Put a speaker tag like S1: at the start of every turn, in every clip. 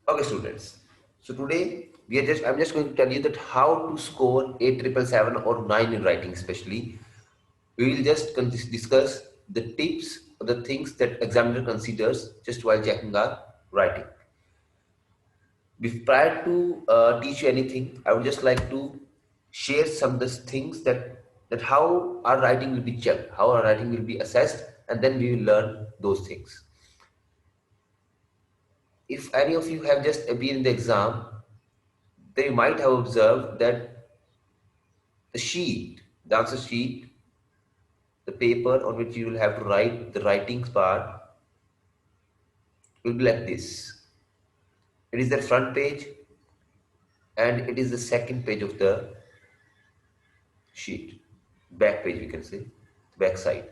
S1: Okay, students. So today I'm just going to tell you that how to score 8,777 or 9 in writing, especially. We will just discuss the tips or the things that examiner considers just while checking our writing. Prior to teach you anything, I would just like to share some of the things that how our writing will be checked, how our writing will be assessed, and then we will learn those things. If any of you have just appeared in the exam, they might have observed that the sheet, the answer sheet, the paper on which you will have to write the writings part will be like this. It is the front page and it is the second page of the sheet. Back page, we can say, back side.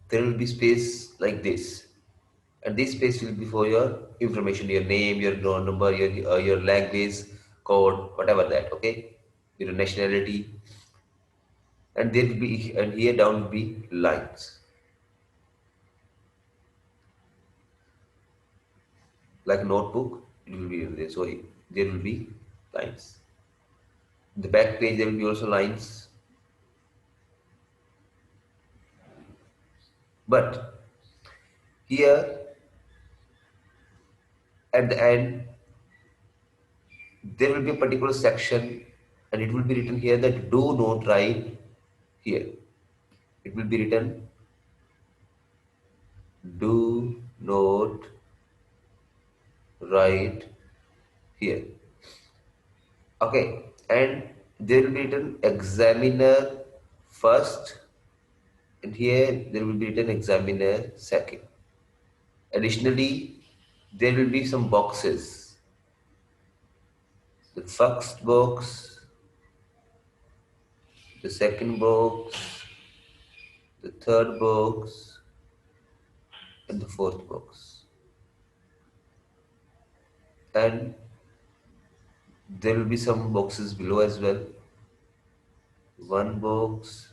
S1: There will be space like this. And this space will be for your information, your name, your door number, your language, code, whatever that, okay? Your nationality. And there will be, and here down will be lines. Like a notebook, it will be there. So there will be lines. The back page there will be also lines. But here at the end there will be a particular section and it will be written here that do not write here. It will be written do not write here. Okay, and there will be written examiner first and here there will be written examiner second. Additionally, there will be some boxes. The first box, the second box, the third box, and the fourth box. And there will be some boxes below as well. One box,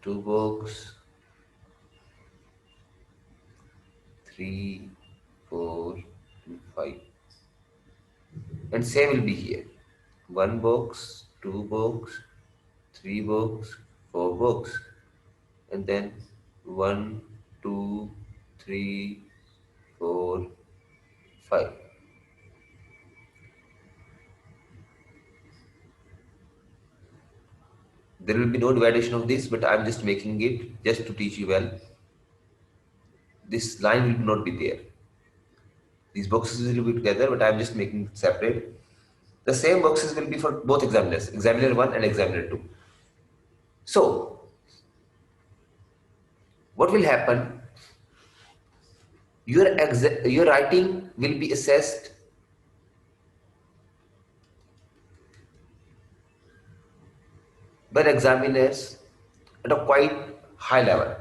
S1: two box, three, four, and five. And same will be here. One box, two box, three box, four box. And then one, two, three, four, five. There will be no division of this, but I'm just making it just to teach you well. This line will not be there. These boxes will be together, but I'm just making it separate. The same boxes will be for both examiners, examiner 1 and examiner 2. So, what will happen? Your writing will be assessed by the examiners at a quite high level.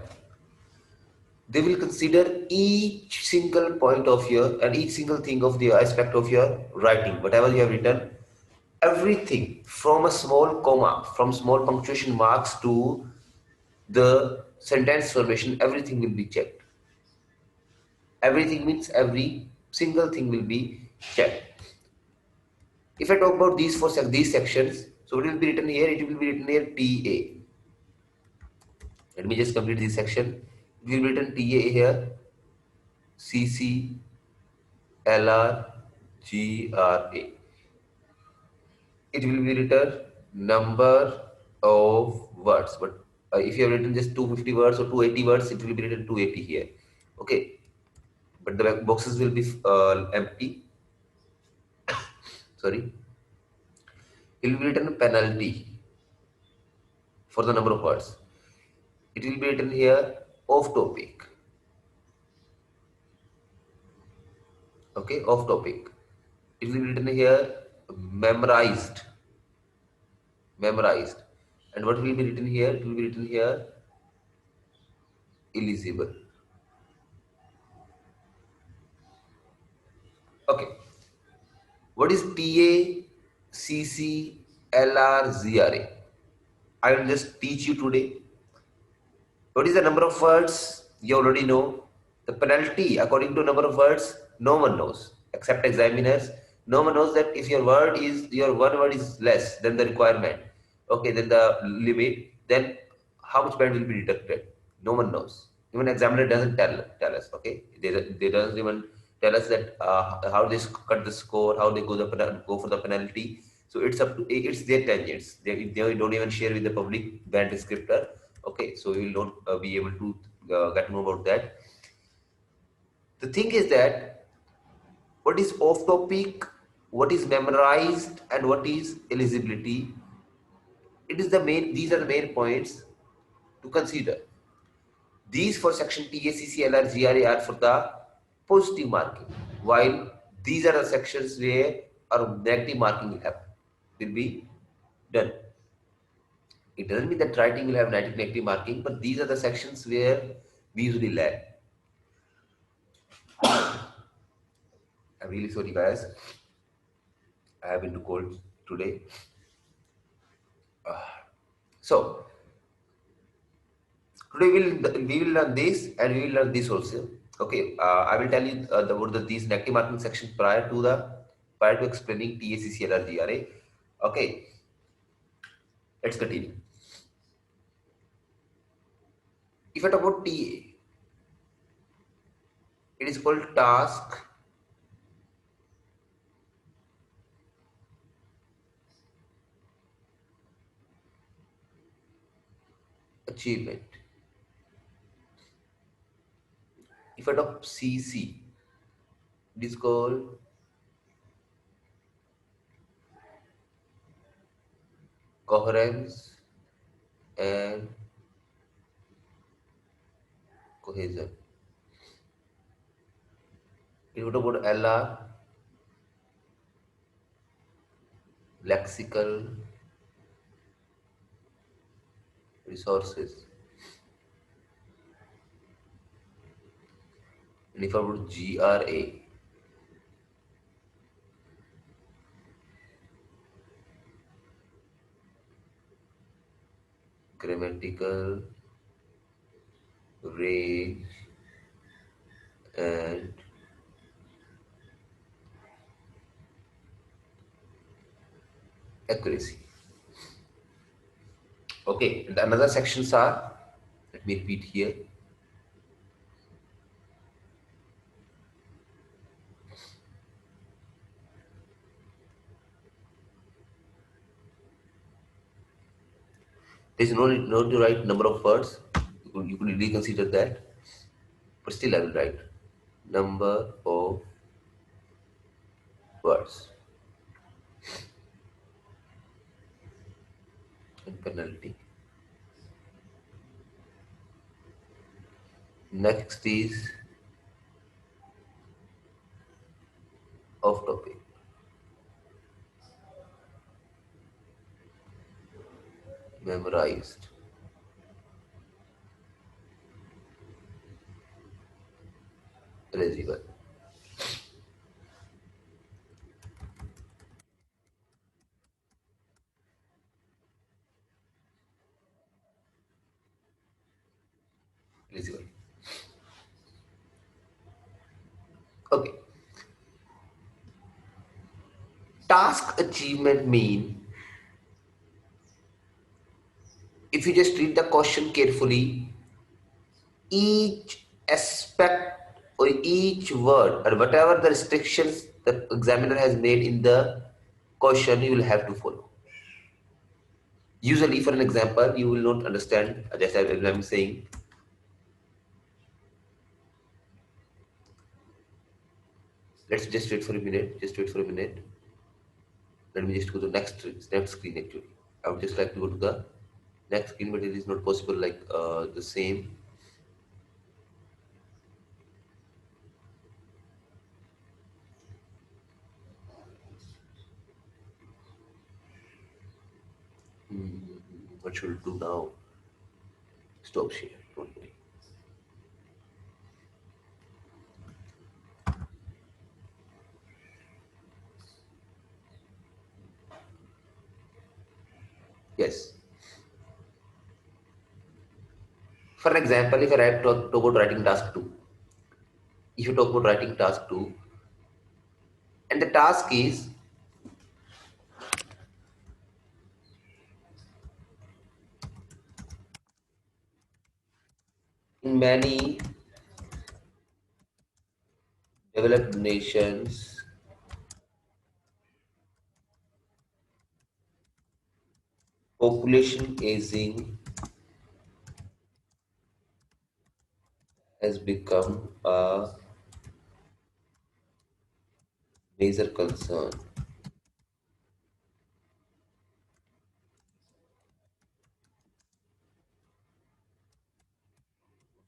S1: They will consider each single point of your and each single thing of the aspect of your writing, whatever you have written, everything from a small comma, from small punctuation marks to the sentence formation, everything will be checked. Everything means every single thing will be checked. If I talk about these sections, so it will be written here, it will be written here TA. Let me just complete this section. It will be written TA here, CC, LR, GRA. It will be written number of words, but if you have written just 250 words or 280 words, it will be written 280 here. Okay, but the boxes will be empty. Sorry, it will be written penalty for the number of words. It will be written here off topic. Okay, off topic. It will be written here memorized. Memorized. And what will be written here? It will be written here eligible. It will be written here eligible. It will be written here memorized. And what will be written here? It will be written here memorized. And what will be written here? It will be written here eligible. It will be written here memorized. And what will be written here? It will be written here eligible. It will be written here memorized. What is TACCLRZRA? I will just teach you today. What is the number of words? You already know. The penalty, according to number of words, no one knows except examiners. No one knows that if your one word is less than the requirement, okay, then the limit, then how much band will be deducted? No one knows. Even examiner doesn't tell us. Okay, they doesn't even tell us that how they cut the score, how they go for the penalty. So it's their tangents. They don't even share with the public band descriptor. Okay, so we will not be able to get to know about that. The thing is that what is off topic, what is memorized, and what is eligibility. It is the main. These are the main points to consider. These for section TACCLR GRA are for the positive marking, while these are the sections where our negative marking will be done. It doesn't mean that writing will have negative marking, but these are the sections where we usually lag. I'm really sorry, guys. I have been too cold today. So today we will learn this and we will learn this also. Okay, I will tell you these negative marking sections prior to explaining TACCLR. Okay, let's continue. If I talk about TA, it is called task achievement. If I talk CC, it is called coherence and cohesion. If I talk about LR, lexical resources. And if I put GRA, grammatical range and accuracy. Okay, and another sections are, let me repeat here. There is no to write number of words. You could reconsider that, but still I will write number of words and penalty. Next is off topic, memorized, eligible. Eligible. Okay. Task achievement mean if you just read the question carefully, each aspect or each word or whatever the restrictions the examiner has made in the question, you will have to follow. Usually, for an example, you will not understand, just as I'm saying. Let's just wait for a minute. Just wait for a minute. Let me just go to next screen actually. I would just like to go to the next screen, but it is not possible like the same. What should I do now? Stop share. Don't worry. Yes. For an example, if I talk about writing task 2, if you talk about writing task 2, and the task is in many developed nations, population aging has become a major concern.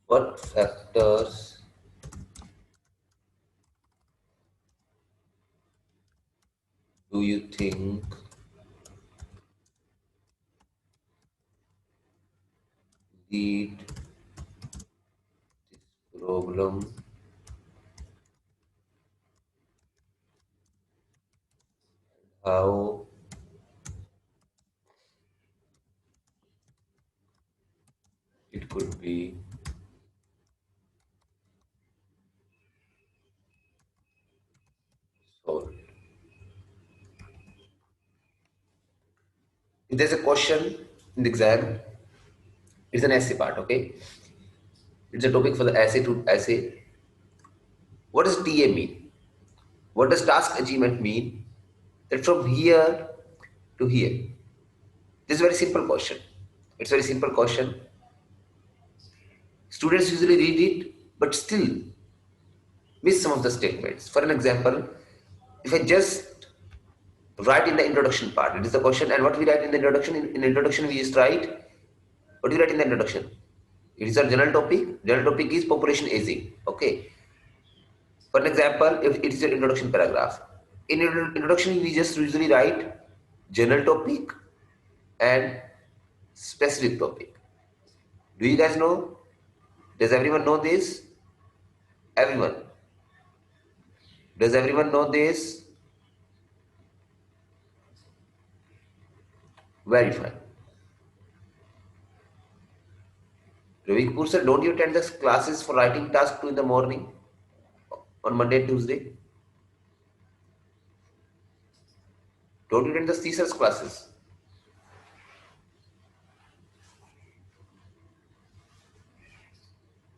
S1: What factors do you think lead problem? How it could be solved? If there's a question in the exam, it's an essay part, okay? It's a topic for the essay to essay. What does TA mean? What does task achievement mean? That from here to here. This is a very simple question. It's a very simple question. Students usually read it, but still miss some of the statements. For an example, if I just write in the introduction part, it is the question, and what we write in the introduction, in introduction we just write, what do you write in the introduction? It is our general topic. General topic is population aging. Okay. For an example, if it is an introduction paragraph, in introduction we just usually write general topic and specific topic. Do you guys know? Does everyone know this? Everyone. Does everyone know this? Very fine. Ravi Kapoor sir, don't you attend the classes for writing task 2 in the morning on Monday and Tuesday? Don't you attend the thesis classes?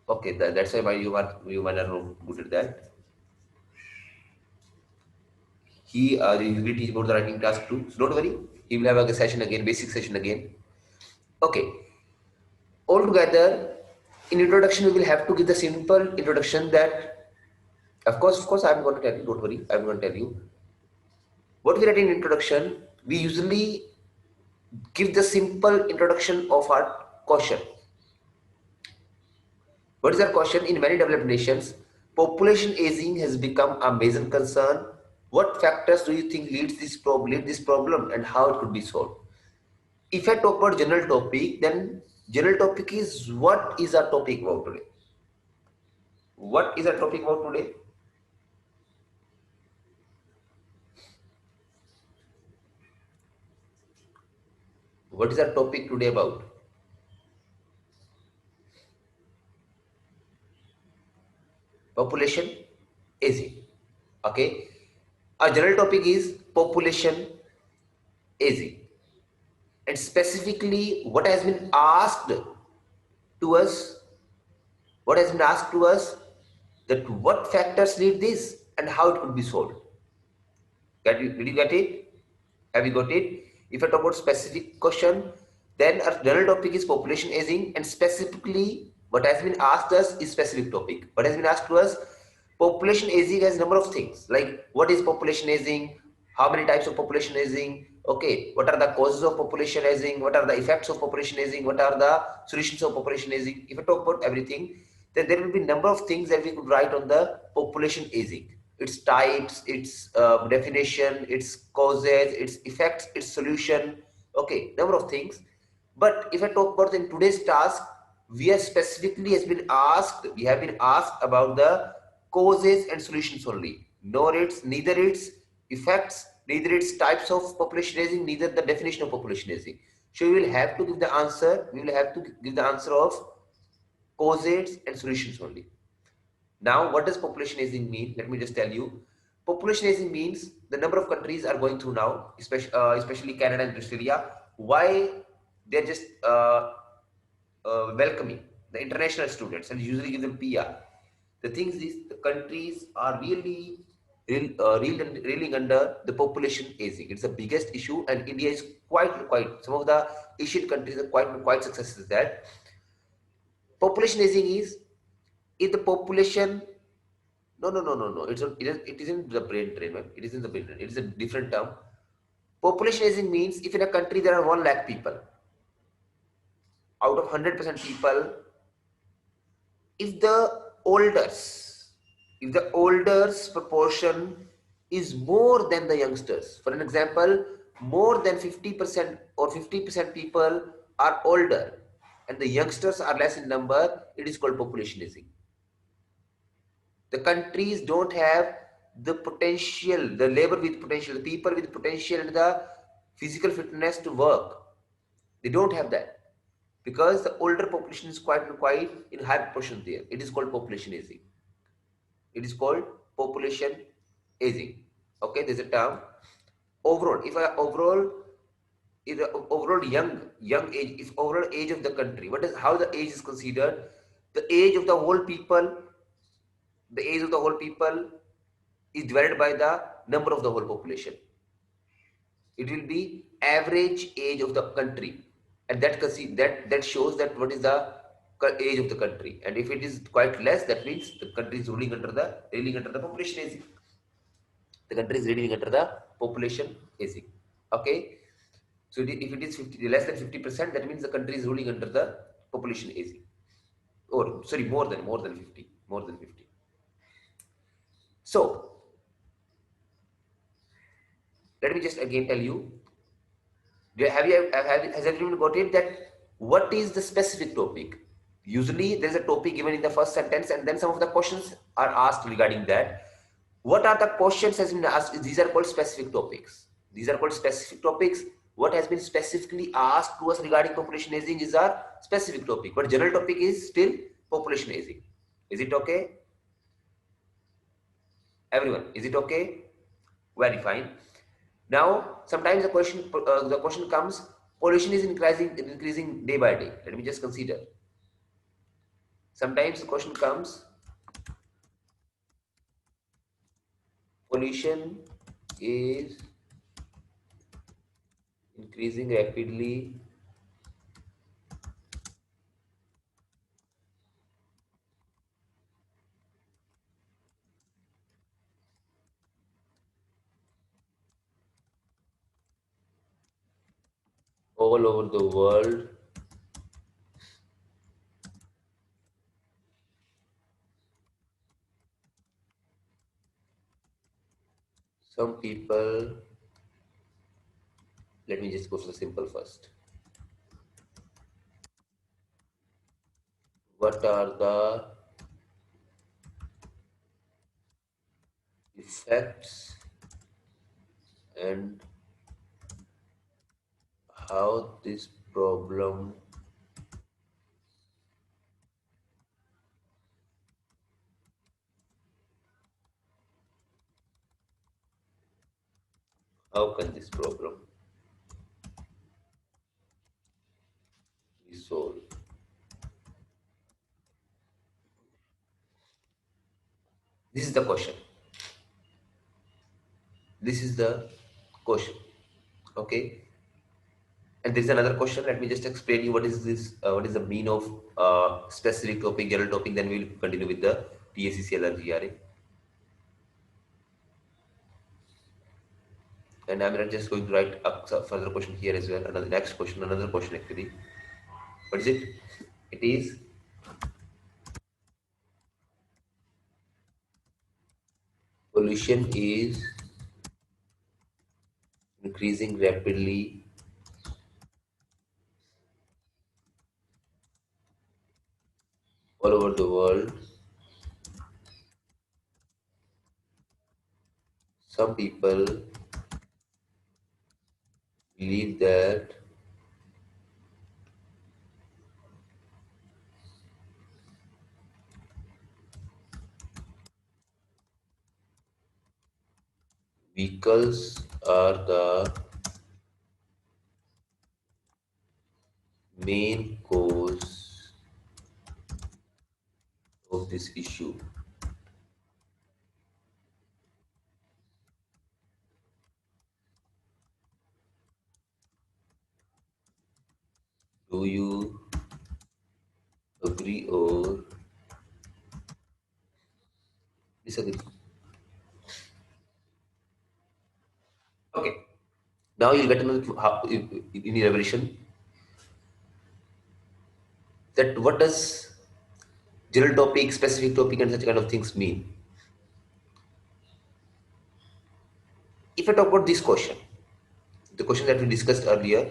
S1: Okay, that's why you might not know good at that. He will teach about the writing task too. So don't worry. He will have a session again, basic session again. Okay. Altogether, in introduction, we will have to give the simple introduction that, of course, I'm going to tell you. Don't worry, I'm going to tell you. What we write in introduction, we usually give the simple introduction of our question. What is our question? In many developed nations, population aging has become a major concern. What factors do you think leads this problem, and how it could be solved? If I talk about general topic, then general topic is what is our topic about today? What is our topic about today? What is our topic today about? Population aging. Okay. Our general topic is population aging. And specifically, what has been asked to us, what has been asked to us, that what factors lead this and how it could be solved. Did you get it? Have you got it? If I talk about specific question, then our general topic is population aging, and specifically what has been asked us is specific topic. What has been asked to us? Population aging has number of things like what is population aging, how many types of population aging, okay, what are the causes of population aging, what are the effects of population aging, what are the solutions of population aging. If I talk about everything, then there will be number of things that we could write on the population aging, its types, its definition, its causes, its effects, its solution, okay, number of things. But if I talk about in today's task, we are specifically has been asked, we have been asked about the causes and solutions only. Neither its effects, neither its types of population aging, neither the definition of population aging. So we will have to give the answer. We will have to give the answer of causes and solutions only. Now, what does population aging mean? Let me just tell you. Population aging means the number of countries are going through now, especially Canada and Australia. Why they're just welcoming the international students and usually give them PR. The thing is, the countries are really reeling under the population aging. It's the biggest issue, and India is quite. Some of the Asian countries are quite successful at that. Population aging is if the population. No, no, no, no, no. It isn't the brain drain, man. It isn't the brain drain. It is a different term. Population aging means if in a country there are 1 lakh people, out of 100% people, if the olders, if the olders proportion is more than the youngsters, for an example, more than 50% or 50% people are older and the youngsters are less in number, it is called population aging. The countries don't have the potential, the labor with potential, the people with potential and the physical fitness to work. They don't have that because the older population is quite in high proportion there. It is called population aging. It is called population aging. Okay, there's a term. Overall, if the overall young age, if overall age of the country, what is how the age is considered? The age of the whole people, the age of the whole people is divided by the number of the whole population. It will be average age of the country, and that shows that what is the age of the country. And if it is quite less, that means the country is ruling under the population aging. The country is ruling under the population aging. Okay, so if it is 50, less than 50%, that means the country is ruling under the population aging. Or sorry, more than 50, more than 50. So let me just again tell you. Has everyone got it that what is the specific topic? Usually there is a topic given in the first sentence and then some of the questions are asked regarding that. What are the questions has been asked? These are called specific topics. These are called specific topics. What has been specifically asked to us regarding population aging is our specific topic. But general topic is still population aging. Is it okay? Everyone, is it okay? Very fine. Now, sometimes the question comes, pollution is increasing day by day. Let me just consider. Sometimes the question comes, pollution is increasing rapidly all over the world. Some people, let me just go for the simple first. What are the effects and how this problem how can this problem be solved? This is the question. This is the question. Okay. And there is another question. Let me just explain you what is this. What is the mean of specific topic, general topic? Then we'll continue with the TACCL or GRA. And I'm not just going to write up some further question here as well. Another next question, another question actually. What is it? It is pollution is increasing rapidly all over the world. Some people believe that Vehicles are the main cause of this issue. Do you agree or disagree? Okay. Now you'll get to know how, in your evaluation, that what does general topic, specific topic, and such kind of things mean. If I talk about this question, the question that we discussed earlier,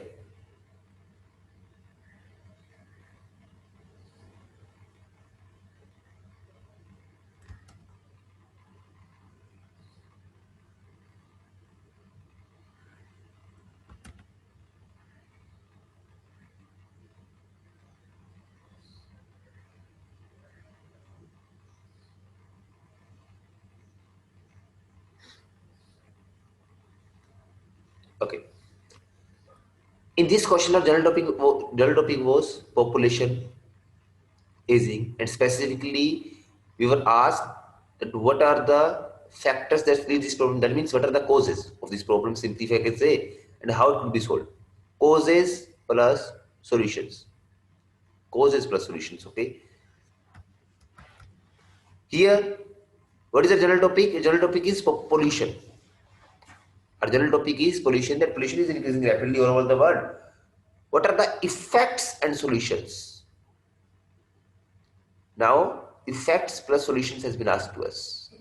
S1: okay. In this question, our general topic was population aging, and specifically, we were asked that what are the factors that lead this problem. That means what are the causes of this problem, simply if I can say, and how it could be solved. Causes plus solutions. Causes plus solutions. Okay. Here, what is the general topic? The general topic is pollution. Our general topic is pollution. That pollution is increasing rapidly all over the world. What are the effects and solutions? Now, effects plus solutions has been asked to us.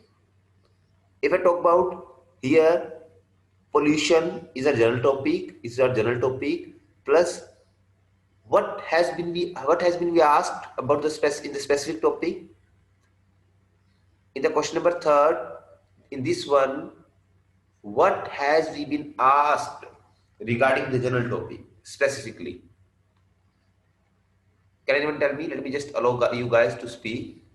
S1: If I talk about here, pollution is a general topic. Is our general topic. Plus, what has been we asked about in the specific topic? In the question number third, in this one, what has we been asked regarding the general topic specifically? Can anyone tell me? Let me just allow you guys to speak.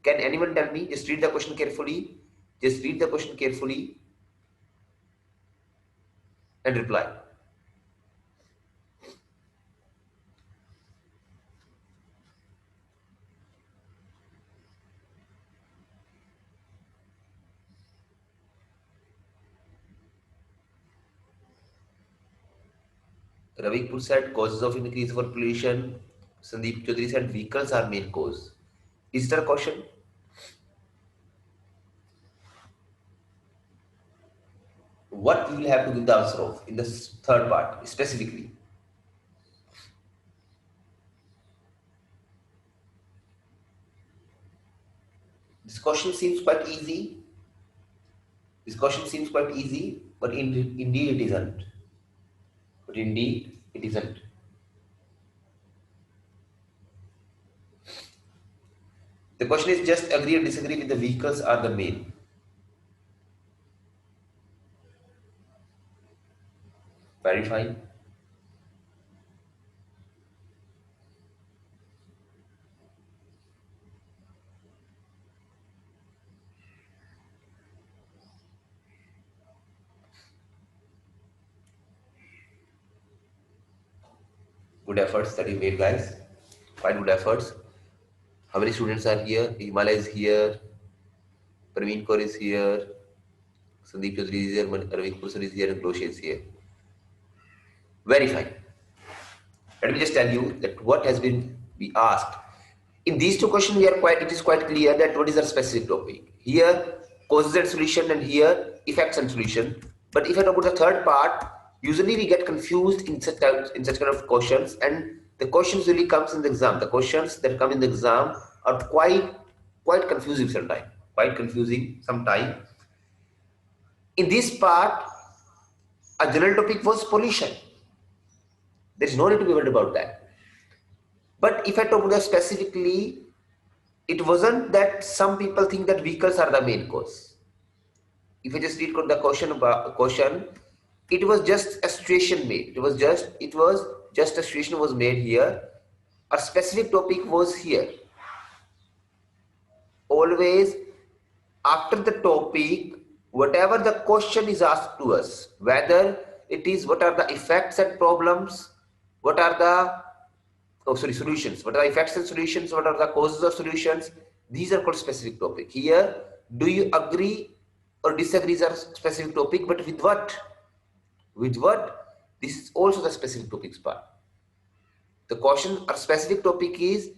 S1: Can anyone tell me? Just read the question carefully. Just read the question carefully and reply. Ravikpur said causes of increase for pollution. Sandeep Chaudhary said vehicles are main cause. Is there a question? What we will have to give the answer of in the third part specifically? This question seems quite easy. This question seems quite easy, but indeed it isn't. But indeed it isn't. The question is just agree or disagree with the vehicles are the main. Very fine. Good efforts that you made, guys. Quite good efforts. How many students are here? Himalaya is here. Praveen Kaur is here. Sandeep Chaudhary is here. Ravi Kusar is here. And Kloshe is here. Very fine. Let me just tell you that what has been we asked. In these two questions, it is quite clear that what is our specific topic. Here, causes and solution, and here, effects and solution. But if I talk about the third part, usually we get confused in such kind of questions, and the questions really comes in the exam. The questions that come in the exam are quite confusing sometimes. Quite confusing sometimes. In this part, a general topic was pollution. There is no need to be worried about that. But if I talk about specifically, it wasn't that some people think that vehicles are the main cause. If I just read the question, it was just a situation made. It was just a situation was made here. A specific topic was here. Always after the topic, whatever the question is asked to us, whether it is what are the effects and problems, what are the solutions, what are the effects and solutions, what are the causes of solutions, these are called specific topic. Here, do you agree or disagree is a specific topic, but with what? With what? This is also the specific topics part. The question or specific topic is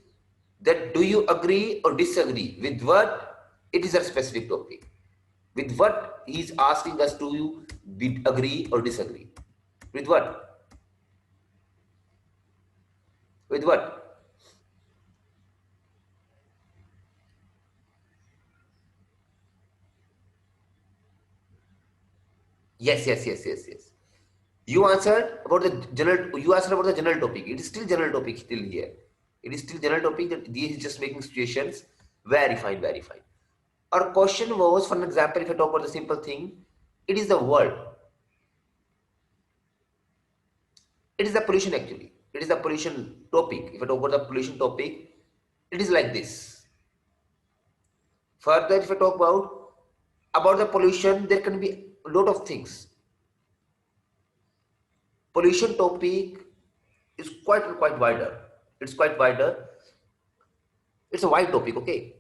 S1: that do you agree or disagree with what? It is a specific topic. With what he is asking us to you agree or disagree. With what? With what? Yes, yes, yes, yes, yes. You answered about the general. You answered about the general topic. It is still general topic still here. It is still general topic that he is just making situations. Very fine, very fine. Our question was, for an example, if I talk about the simple thing, it is the world. It is the pollution actually. It is the pollution topic. If I talk about the pollution topic, it is like this. Further, if I talk about the pollution, there can be a lot of things. Pollution topic is quite wider. It's quite wider. It's a wide topic. Okay,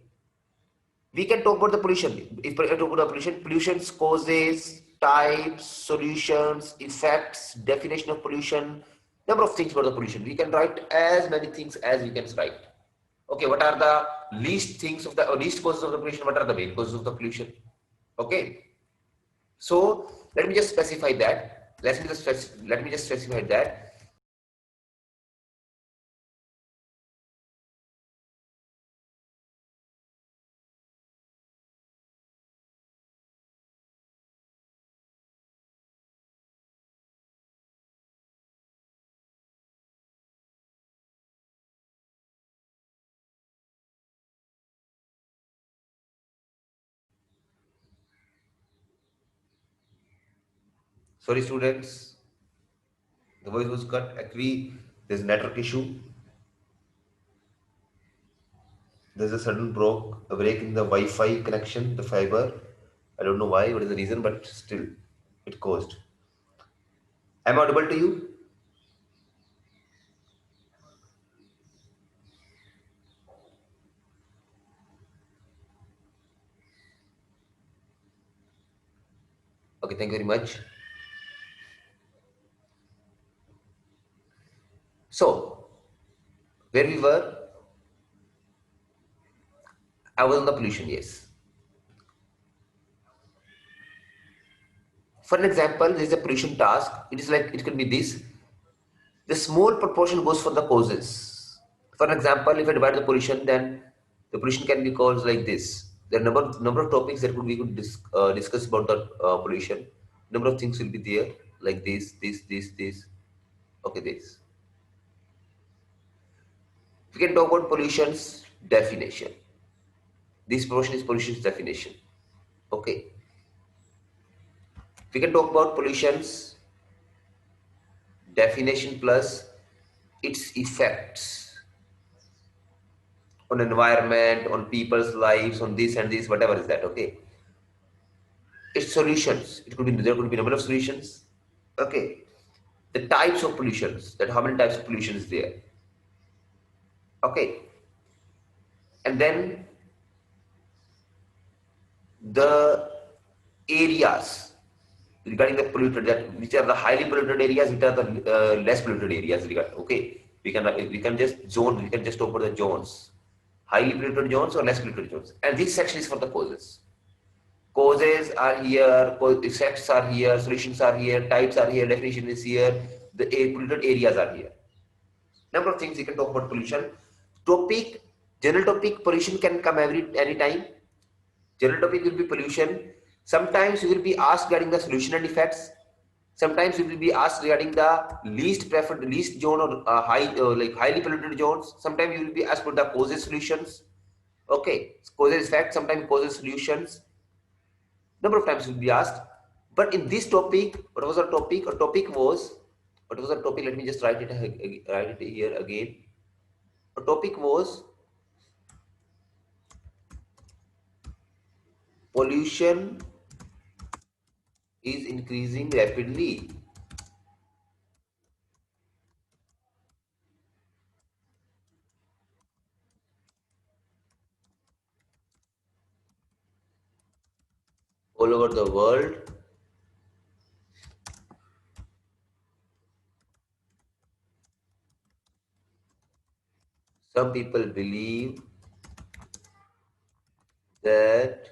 S1: we can talk about the pollution. If I talk about the pollution, pollution's causes, types, solutions, effects, definition of pollution, number of things about the pollution. We can write as many things as we can write. Okay, what are the least things of the or least causes of the pollution? What are the main causes of the pollution? Okay, so let me just specify that. Let me just specify that. Sorry, students, the voice was cut. Actually, there's a network issue. There's a sudden a break in the Wi-Fi connection, the fiber. I don't know why, what is the reason, but still, it caused. Am I audible to you? Okay, thank you very much. So, where we were, I was on the pollution, yes. For an example, there is a pollution task. It is like, it can be this. The small proportion goes for the causes. For an example, if I divide the pollution, then the pollution can be caused like this. There are number of topics that we could discuss about the pollution. Number of things will be there like this. Okay, this. We can talk about pollution's definition. This portion is pollution's definition. Okay. We can talk about pollution's definition plus its effects on environment, on people's lives, on this and this, whatever is that. Okay. Its solutions. It could be there could be number of solutions. Okay. The types of pollutions. That how many types of pollution is there. Okay. And then the areas regarding the polluted, that which are the highly polluted areas, which are the less polluted areas. Okay, we can just zone. We can just talk about the zones, highly polluted zones or less polluted zones. And this section is for the causes. Causes are here, effects are here, solutions are here, types are here, definition is here. The polluted areas are here. Number of things you can talk about pollution. Topic, general topic, pollution can come any time. General topic will be pollution. Sometimes you will be asked regarding the solution and effects. Sometimes you will be asked regarding the least preferred, least zone or like highly polluted zones. Sometimes you will be asked about the causes solutions. Okay, causes effects. Sometimes causes solutions. Number of times you will be asked. But in this topic, what was our topic? Our topic was, what was our topic? Let me just write it here again. Our topic was pollution is increasing rapidly. All over the world. Some people believe that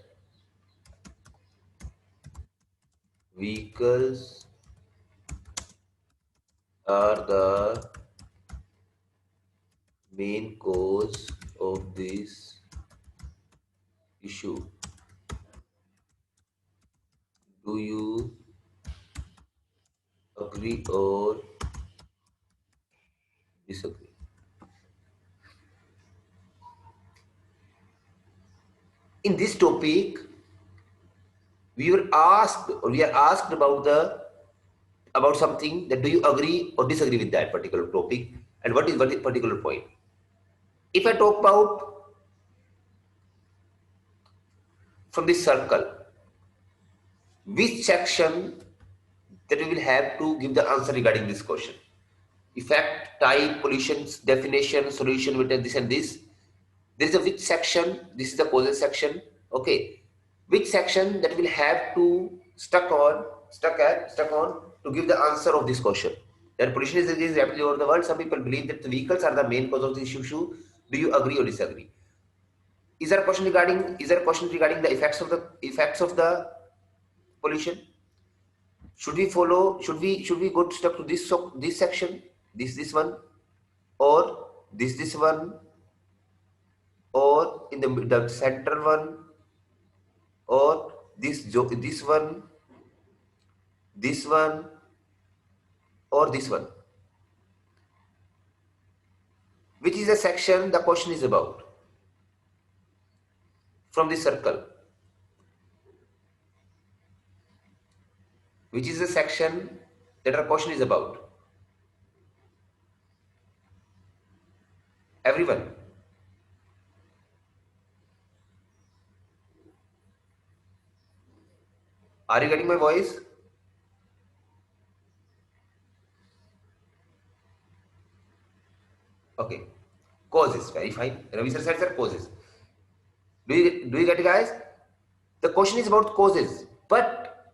S1: vehicles are the main cause of this issue. Do you agree or disagree? In this topic, we are asked about something, that do you agree or disagree with that particular topic, and what is particular point. If I talk about from this circle, which section that we will have to give the answer regarding this question? Effect, type, pollutions, definition, solution, with this and this. There is a which section, this is the causes section, okay. Which section that will have to stuck on to give the answer of this question. That pollution is increasing rapidly over the world. Some people believe that the vehicles are the main cause of this issue. Do you agree or disagree? Is there a question regarding the effects of the pollution? Should we go stuck to this section, this one, or this one, or in the center one, or this one, or this one? Which is the section the question is about from this circle? Which is the section that our question is about? Everyone. Are you getting my voice? Okay. Causes. Very fine. Ravi sir said, sir, causes. Do you get it, guys? The question is about causes, but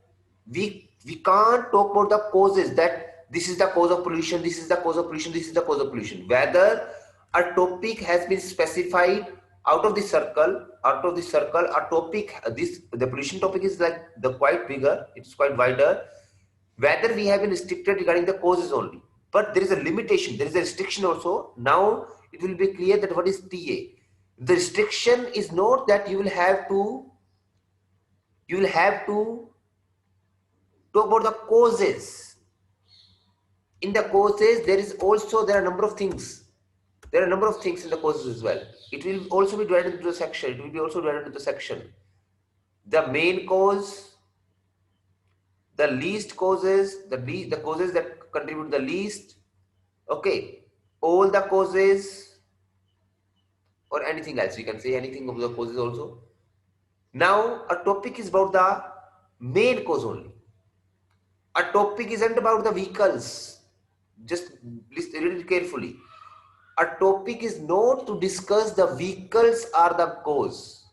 S1: we can't talk about the causes, that this is the cause of pollution, this is the cause of pollution, this is the cause of pollution. Whether a topic has been specified out of this circle, a topic, the pollution topic is like the quite bigger, it's quite wider. Whether we have been restricted regarding the causes only, but there is a limitation, there is a restriction also. Now it will be clear that what is TA. The restriction is not that you will have to talk about the causes. In the causes, there are a number of things. There are a number of things in the causes as well. It will also be divided into a section. It will be also divided into a section. The main cause, the least causes, the causes that contribute the least. Okay, all the causes, or anything else. You can say anything of the causes also. Now, a topic is about the main cause only. A topic isn't about the vehicles. Just read it carefully. A topic is not to discuss the vehicles are the cause.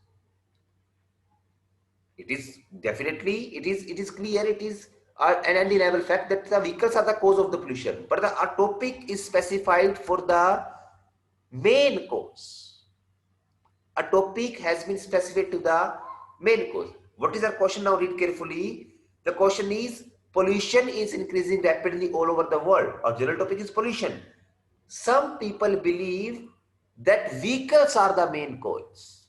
S1: It is definitely, it is clear, it is an undeniable fact that the vehicles are the cause of the pollution. But a topic is specified for the main cause. A topic has been specified to the main cause. What is our question now? Read carefully. The question is, pollution is increasing rapidly all over the world. Our general topic is pollution. Some people believe that vehicles are the main cause.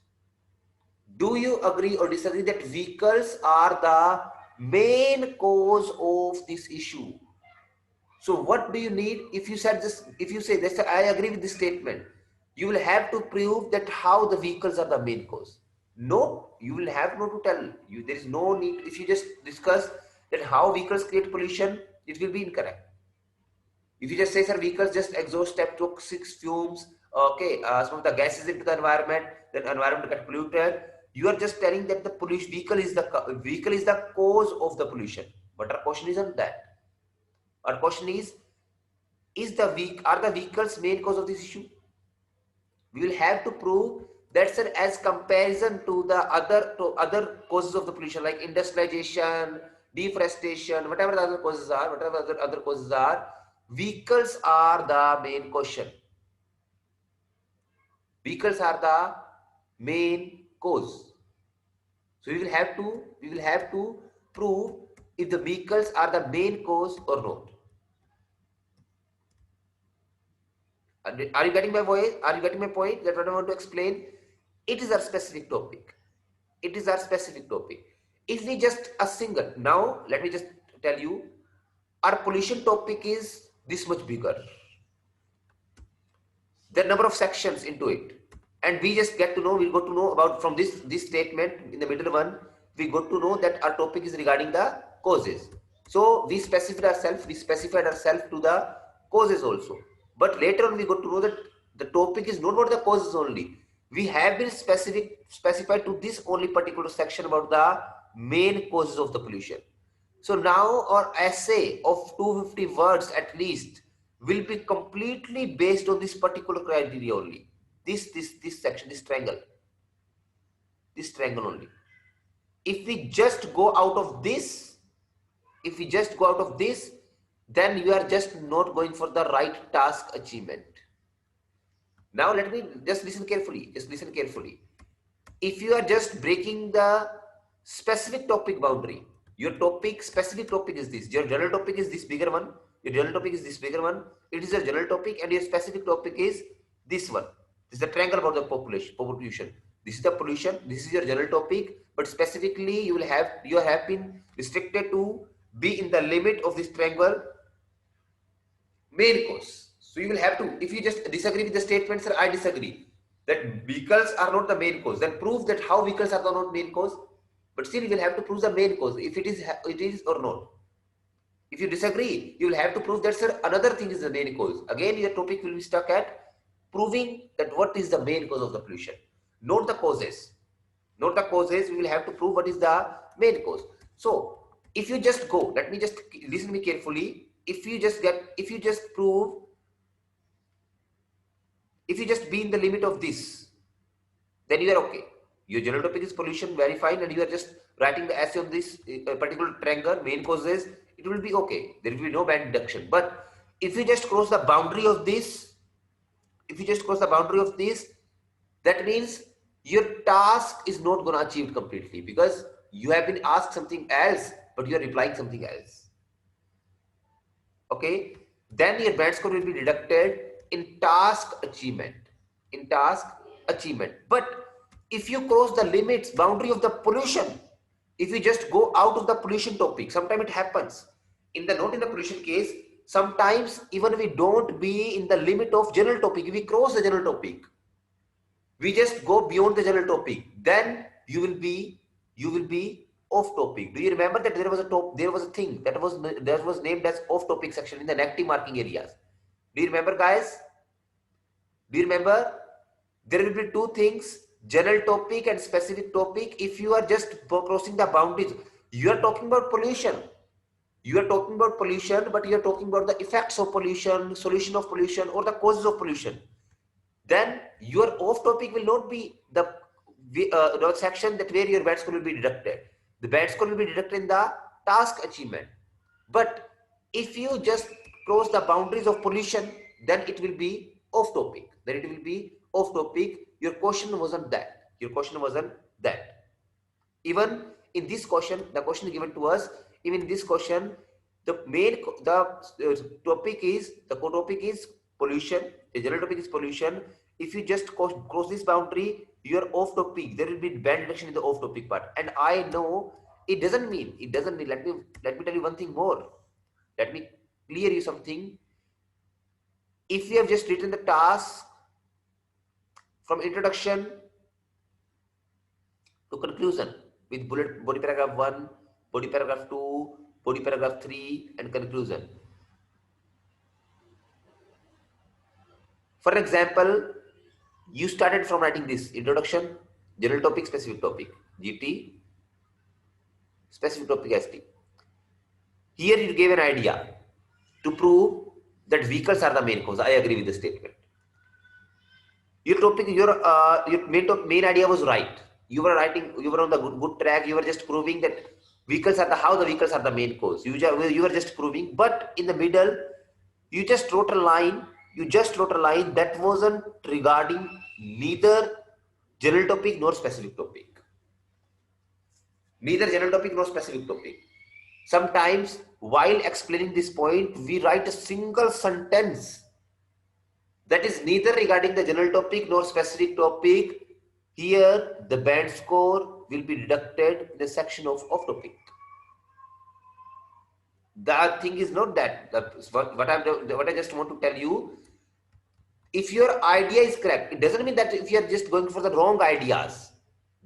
S1: Do you agree or disagree that vehicles are the main cause of this issue? So what do you need? If you say this, I agree with this statement, you will have to prove that how the vehicles are the main cause. No, you will have no to tell. There is no need. If you just discuss that how vehicles create pollution, it will be incorrect. If you just say, sir, vehicles just exhaust toxic fumes, okay, some of the gases into the environment, then environment get polluted. You are just telling that the vehicle is the cause of the pollution. But our question isn't that. Our question is are the vehicles main cause of this issue? We will have to prove that, sir, as comparison to the other causes of the pollution like industrialization, deforestation, whatever the other causes are, whatever other causes are, vehicles are the main question. Vehicles are the main cause. So we will have to prove if the vehicles are the main cause or not. Are you getting my voice? Are you getting my point? That what I want to explain. It is our specific topic. It is our specific topic. If we just a single, now let me just tell you, our pollution topic is this much bigger. There are number of sections into it, and we just get to know. We got to know about from this statement in the middle one. We got to know that our topic is regarding the causes. So we specified ourselves. We specified ourselves to the causes also. But later on, we got to know that the topic is not about the causes only. We have been specified to this only particular section about the main causes of the pollution. So now our essay of 250 words at least will be completely based on this particular criteria only. This section, this triangle only. If we just go out of this, if we just go out of this, then you are just not going for the right task achievement. Now let me just listen carefully. Just listen carefully. If you are just breaking the specific topic boundary, your topic, specific topic is this. Your general topic is this bigger one. Your general topic is this bigger one. It is your general topic, and your specific topic is this one. This is the triangle about the pollution. This is the pollution. This is your general topic, but specifically you have been restricted to be in the limit of this triangle main cause. So you will have to, if you just disagree with the statement, sir, I disagree, that vehicles are not the main cause, then prove that how vehicles are the not main cause. But still you will have to prove the main cause, if it is or not. If you disagree, you will have to prove that, sir, another thing is the main cause. Again, your topic will be stuck at proving that what is the main cause of the pollution, not the causes. Not the causes, we will have to prove what is the main cause. So if you just go, let me just listen to me carefully. If you just prove, if you just be in the limit of this, then you are okay. Your general topic is pollution, very fine, and you are just writing the essay on this particular triangle, main causes, it will be okay. There will be no bad deduction. But if you just cross the boundary of this, that means your task is not going to achieve completely, because you have been asked something else, but you are replying something else. Okay, then your band score will be deducted in task achievement. But if you cross the limits, boundary of the pollution, if you just go out of the pollution topic, sometimes it happens. Not in the pollution case, sometimes even we don't be in the limit of general topic, we cross the general topic. We just go beyond the general topic, then you will be off topic. Do you remember that there was a thing that was named as off topic section in the negative marking areas? Do you remember, guys? Do you remember? There will be two things, general topic and specific topic. If you are just crossing the boundaries, you are talking about pollution. But you are talking about the effects of pollution, solution of pollution, or the causes of pollution. Then your off topic will not be the section that where your bad score will be deducted. The bad score will be deducted in the task achievement. But if you just cross the boundaries of pollution, then it will be off topic. Your question wasn't that. Even in this question, the question given to us, even in this question, topic is pollution. The general topic is pollution. If you just cross this boundary, you are off topic. There will be band deduction in the off topic part. And I know it doesn't mean. Let me tell you one thing more. Let me clear you something. If you have just written the task from introduction to conclusion with body paragraph 1, body paragraph 2, body paragraph 3, and conclusion. For example, you started from writing this introduction, general topic, specific topic, GT, specific topic, ST. Here you gave an idea to prove that vehicles are the main cause. I agree with the statement. Your topic, your main idea was right. You were writing, you were on the good track. You were just proving that vehicles are how the vehicles are the main cause. You were just proving, but in the middle, you just wrote a line. You just wrote a line that wasn't regarding neither general topic nor specific topic. Neither general topic nor specific topic. Sometimes, while explaining this point, we write a single sentence that is neither regarding the general topic nor specific topic. Here, the band score will be deducted in the section of off topic. The thing is not that. What I just want to tell you, if your idea is correct, it doesn't mean that if you are just going for the wrong ideas,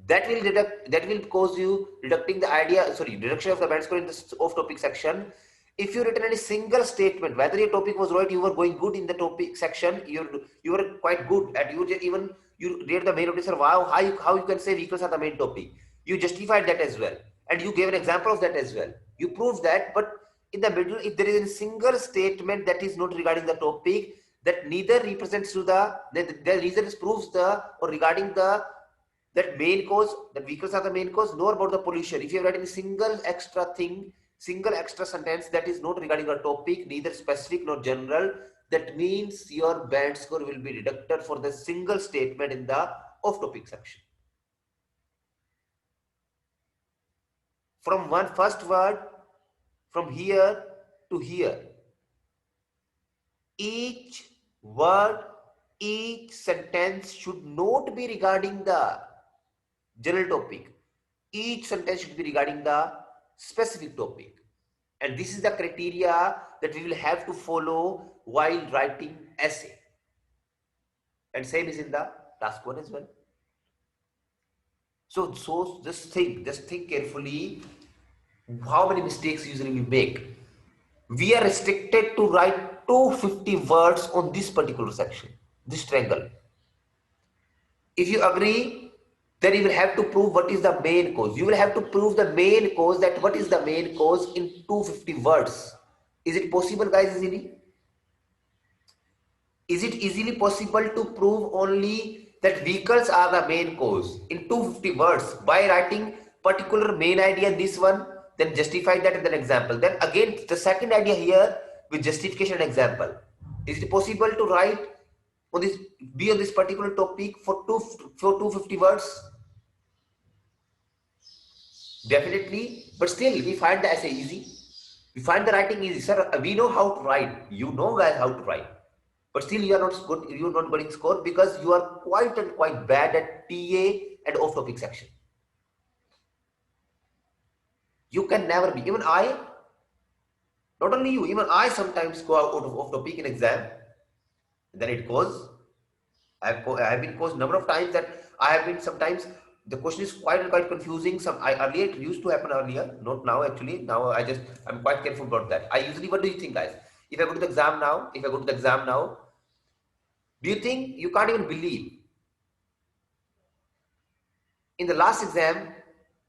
S1: that will cause you deducting the idea, sorry, deduction of the band score in the off topic section. If you written any single statement, whether your topic was right, you were going good in the topic section, you were quite good at, you read the main notice, wow, how you can say vehicles are the main topic. You justified that as well, and you gave an example of that as well. You proved that, but in the middle, if there is a single statement that is not regarding the topic, that neither represents to the reason proves the or regarding the that main cause, that vehicles are the main cause, nor about the pollution. If you have written a single extra thing, single extra sentence that is not regarding a topic, neither specific nor general, that means your band score will be deducted for the single statement in the off topic section. From one first word, from here to here, each word, each sentence should not be regarding the general topic. Each sentence should be regarding the specific topic. And this is the criteria that we will have to follow while writing essay. And same is in the task one as well. So just think carefully how many mistakes usually we make. We are restricted to write 250 words on this particular section, this triangle. If you agree, then you will have to prove what is the main cause. You will have to prove the main cause, that what is the main cause in 250 words. Is it possible, guys, easily? Is it easily possible to prove only that vehicles are the main cause in 250 words by writing particular main idea, this one, then justify that in an example. Then again, the second idea here with justification and example. Is it possible to write on this, be on this particular topic for 250 words? Definitely, but still we find the essay easy. We find the writing easy. Sir, we know how to write. You know, guys, how to write. But still you are not good, you are not getting score because you are quite bad at TA and off topic section. You can never be. Even I, not only you, even I sometimes go out of off topic in exam. Then it goes. I have been caused number of times that I have been sometimes the question is quite confusing. Earlier it used to happen earlier, not now actually. Now I'm quite careful about that. I usually, what do you think, guys? If I go to the exam now, do you think, you can't even believe, in the last exam,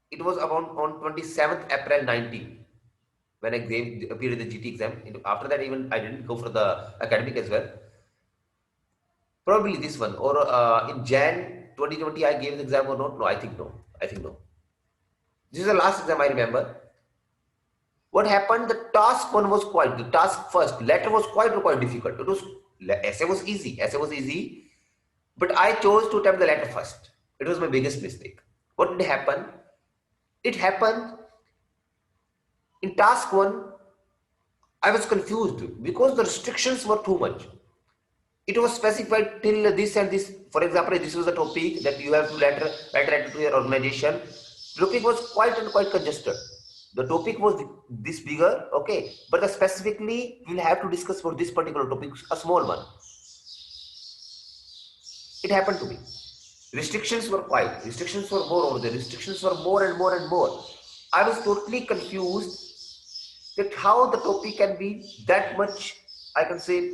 S1: it was about on 27th April 19 when I appeared in the GT exam. After that, even I didn't go for the academic as well. Probably this one, or in Jan 2020, I gave the exam or not? No, I think no. This is the last exam I remember. What happened? The task one was the task first letter was quite difficult. Essay was easy, but I chose to attempt the letter first. It was my biggest mistake. What did happen? It happened in task one, I was confused because the restrictions were too much. It was specified till this and this. For example, this was a topic that you have to write a letter to your organization. The topic was quite congested. The topic was this bigger, okay, but specifically we'll have to discuss for this particular topic, a small one. It happened to me. Restrictions were more over there. Restrictions were more and more and more. I was totally confused that how the topic can be that much, I can say,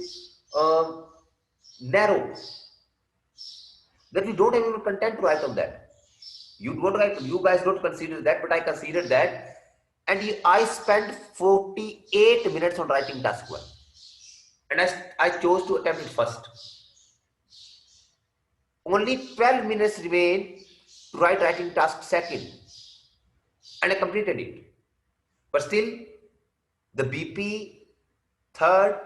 S1: narrow, that we don't have even content to write on that. You guys don't consider that, but I consider that and I spent 48 minutes on writing task 1, and I chose to attempt it first. Only 12 minutes remain to writing task 2nd, and I completed it. But still, the BP 3rd,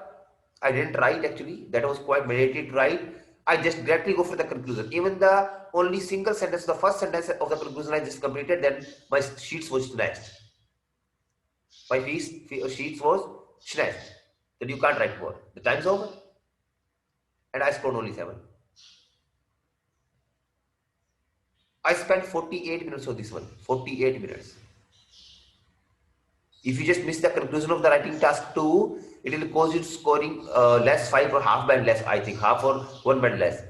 S1: I didn't write actually. That was quite meditated to write. I just directly go for the conclusion. Even the only single sentence, the first sentence of the conclusion I just completed, then my sheets was snatched. My sheets was snatched. That you can't write more. The time's over. And I scored only 7. I spent 48 minutes on this one. 48 minutes. If you just miss the conclusion of the writing task 2, it will cause you scoring less 5 or half band less, I think, half or 1 band less.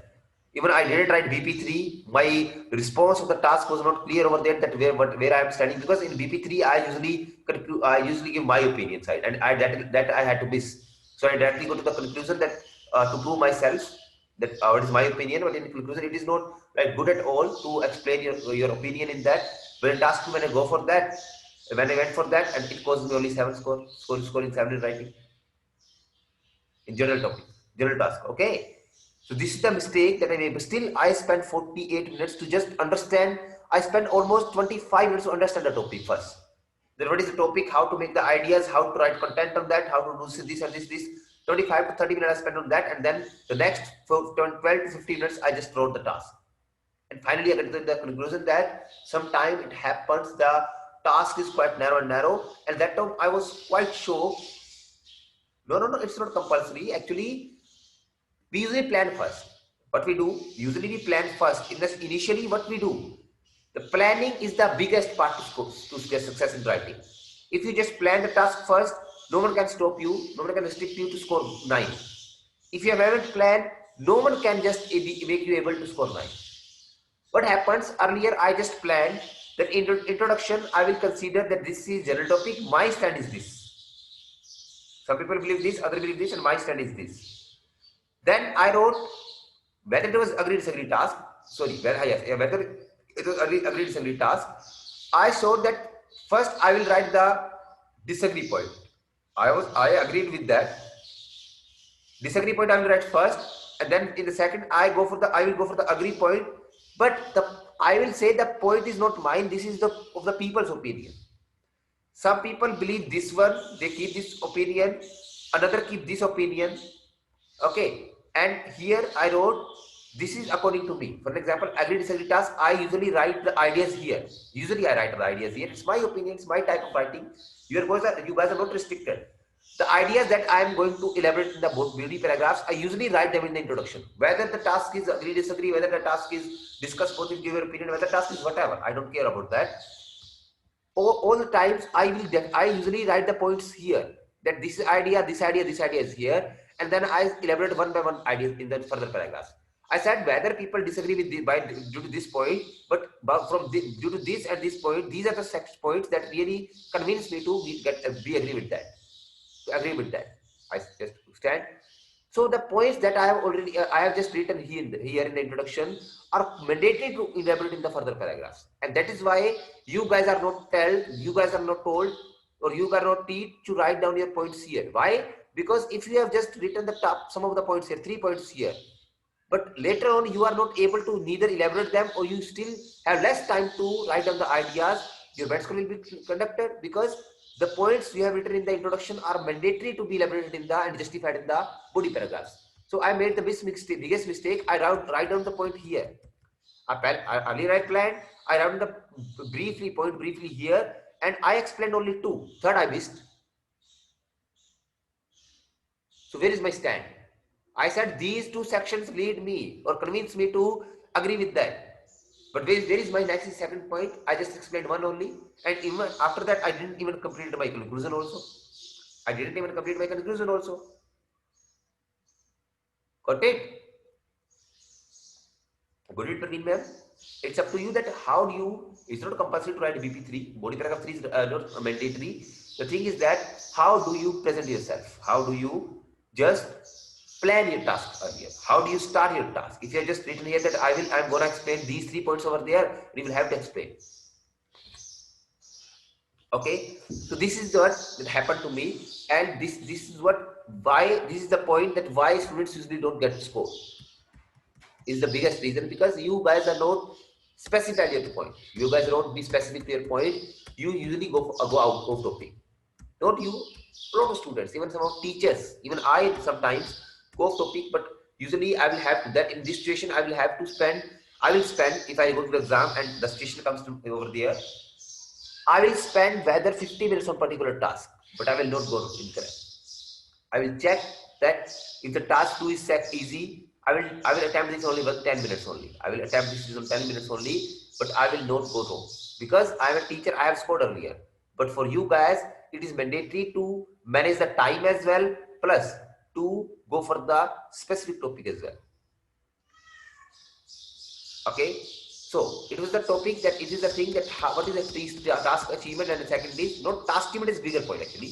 S1: Even I didn't write BP3. My response of the task was not clear over there that where I am standing, because in BP3 I usually give my opinion side, and that I had to miss. So I directly go to the conclusion that to prove myself that what is my opinion, but in conclusion it is not like good at all to explain your opinion in that. When task when I go for that, when I went for that, and it caused me only 7 scoring 7 in writing in general topic, general task. Okay. So this is the mistake that I made. But still, I spent 48 minutes to just understand. I spent almost 25 minutes to understand the topic first. Then what is the topic, how to make the ideas, how to write content on that, how to do this and this. 25 to 30 minutes I spent on that, and then the next 12 to 15 minutes I just wrote the task. And finally, I get to the conclusion that sometime it happens, the task is quite narrow, and that time I was quite sure. No, it's not compulsory. Actually, we usually plan first. What we do, usually we plan first. Initially, what we do, the planning is the biggest part to get success in writing. If you just plan the task first, no one can stop you, no one can restrict you to score 9. If you haven't planned, no one can just make you able to score 9. What happens, earlier I just planned that in introduction, I will consider that this is general topic, my stand is this. Some people believe this, others believe this, and my stand is this. Then I wrote whether it was agree-disagree task. Sorry, whether it was agree-disagree task. I showed that first I will write the disagree point. I agreed with that. Disagree point I will write first, and then in the second I will go for the agree point. But I will say the point is not mine. This is of the people's opinion. Some people believe this one, they keep this opinion. Another keep this opinion. Okay, and here I wrote, this is according to me. For example, agree-disagree task, I usually write the ideas here. It's my opinion, it's my type of writing. You guys are not restricted. The ideas that I am going to elaborate in the beauty paragraphs, I usually write them in the introduction. Whether the task is agree-disagree, whether the task is discuss both, give your opinion, whether the task is whatever, I don't care about that. All the times I usually write the points here, that this idea is here, and then I elaborate one by one ideas in the further paragraphs. I said whether people disagree with due to this point, but due to this and this point, these are the points that really convince me to agree with that. I just stand. So the points that I have just written here in the introduction are mandatory to elaborate in the further paragraphs, and that is why you guys are not told, or you are not taught to write down your points here. Why? Because if you have just written some of the points here, 3 points here, but later on you are not able to neither elaborate them, or you still have less time to write down the ideas, your bad score will be conducted, because the points you have written in the introduction are mandatory to be elaborated in and justified in the body paragraphs. So I made the biggest mistake. I write down the point here. Earlier I planned, I wrote the point briefly here, and I explained only 2. Third I missed. So where is my stand? I said these 2 sections lead me or convince me to agree with that. But where is my next second point? I just explained one only, and even after that I didn't even complete my conclusion also. Got it? Got it, Praveen ma'am? It's up to you that how do you, it's not compulsory to write BP3, body paragraph 3 is not mandatory. The thing is that how do you present yourself? How do you just plan your task earlier? How do you start your task? If you have just written here that I'm going to explain these 3 points over there, you will have to explain. Okay, so this is what that happened to me, and this is what why this is the point that why students usually don't get score is the biggest reason, because you guys are not specific at your point. You guys don't be specific to your point. You usually go out of topic. Not you, a lot of students, even some of teachers, even I sometimes go off topic, but usually I will have to, that in this situation I will have to spend, I will spend, if I go to the exam and the situation comes to over there, I will spend whether 50 minutes on particular task, but I will not go incorrect. I will check that if the task 2 is set easy, I will attempt this only with 10 minutes only. I will attempt this on 10 minutes only, but I will not go wrong. Because I am a teacher, I have scored earlier. But for you guys, it is mandatory to manage the time as well, plus to go for the specific topic as well. Okay, so it was the topic that it is the thing that what is the task achievement, and the second is not task achievement is bigger point actually.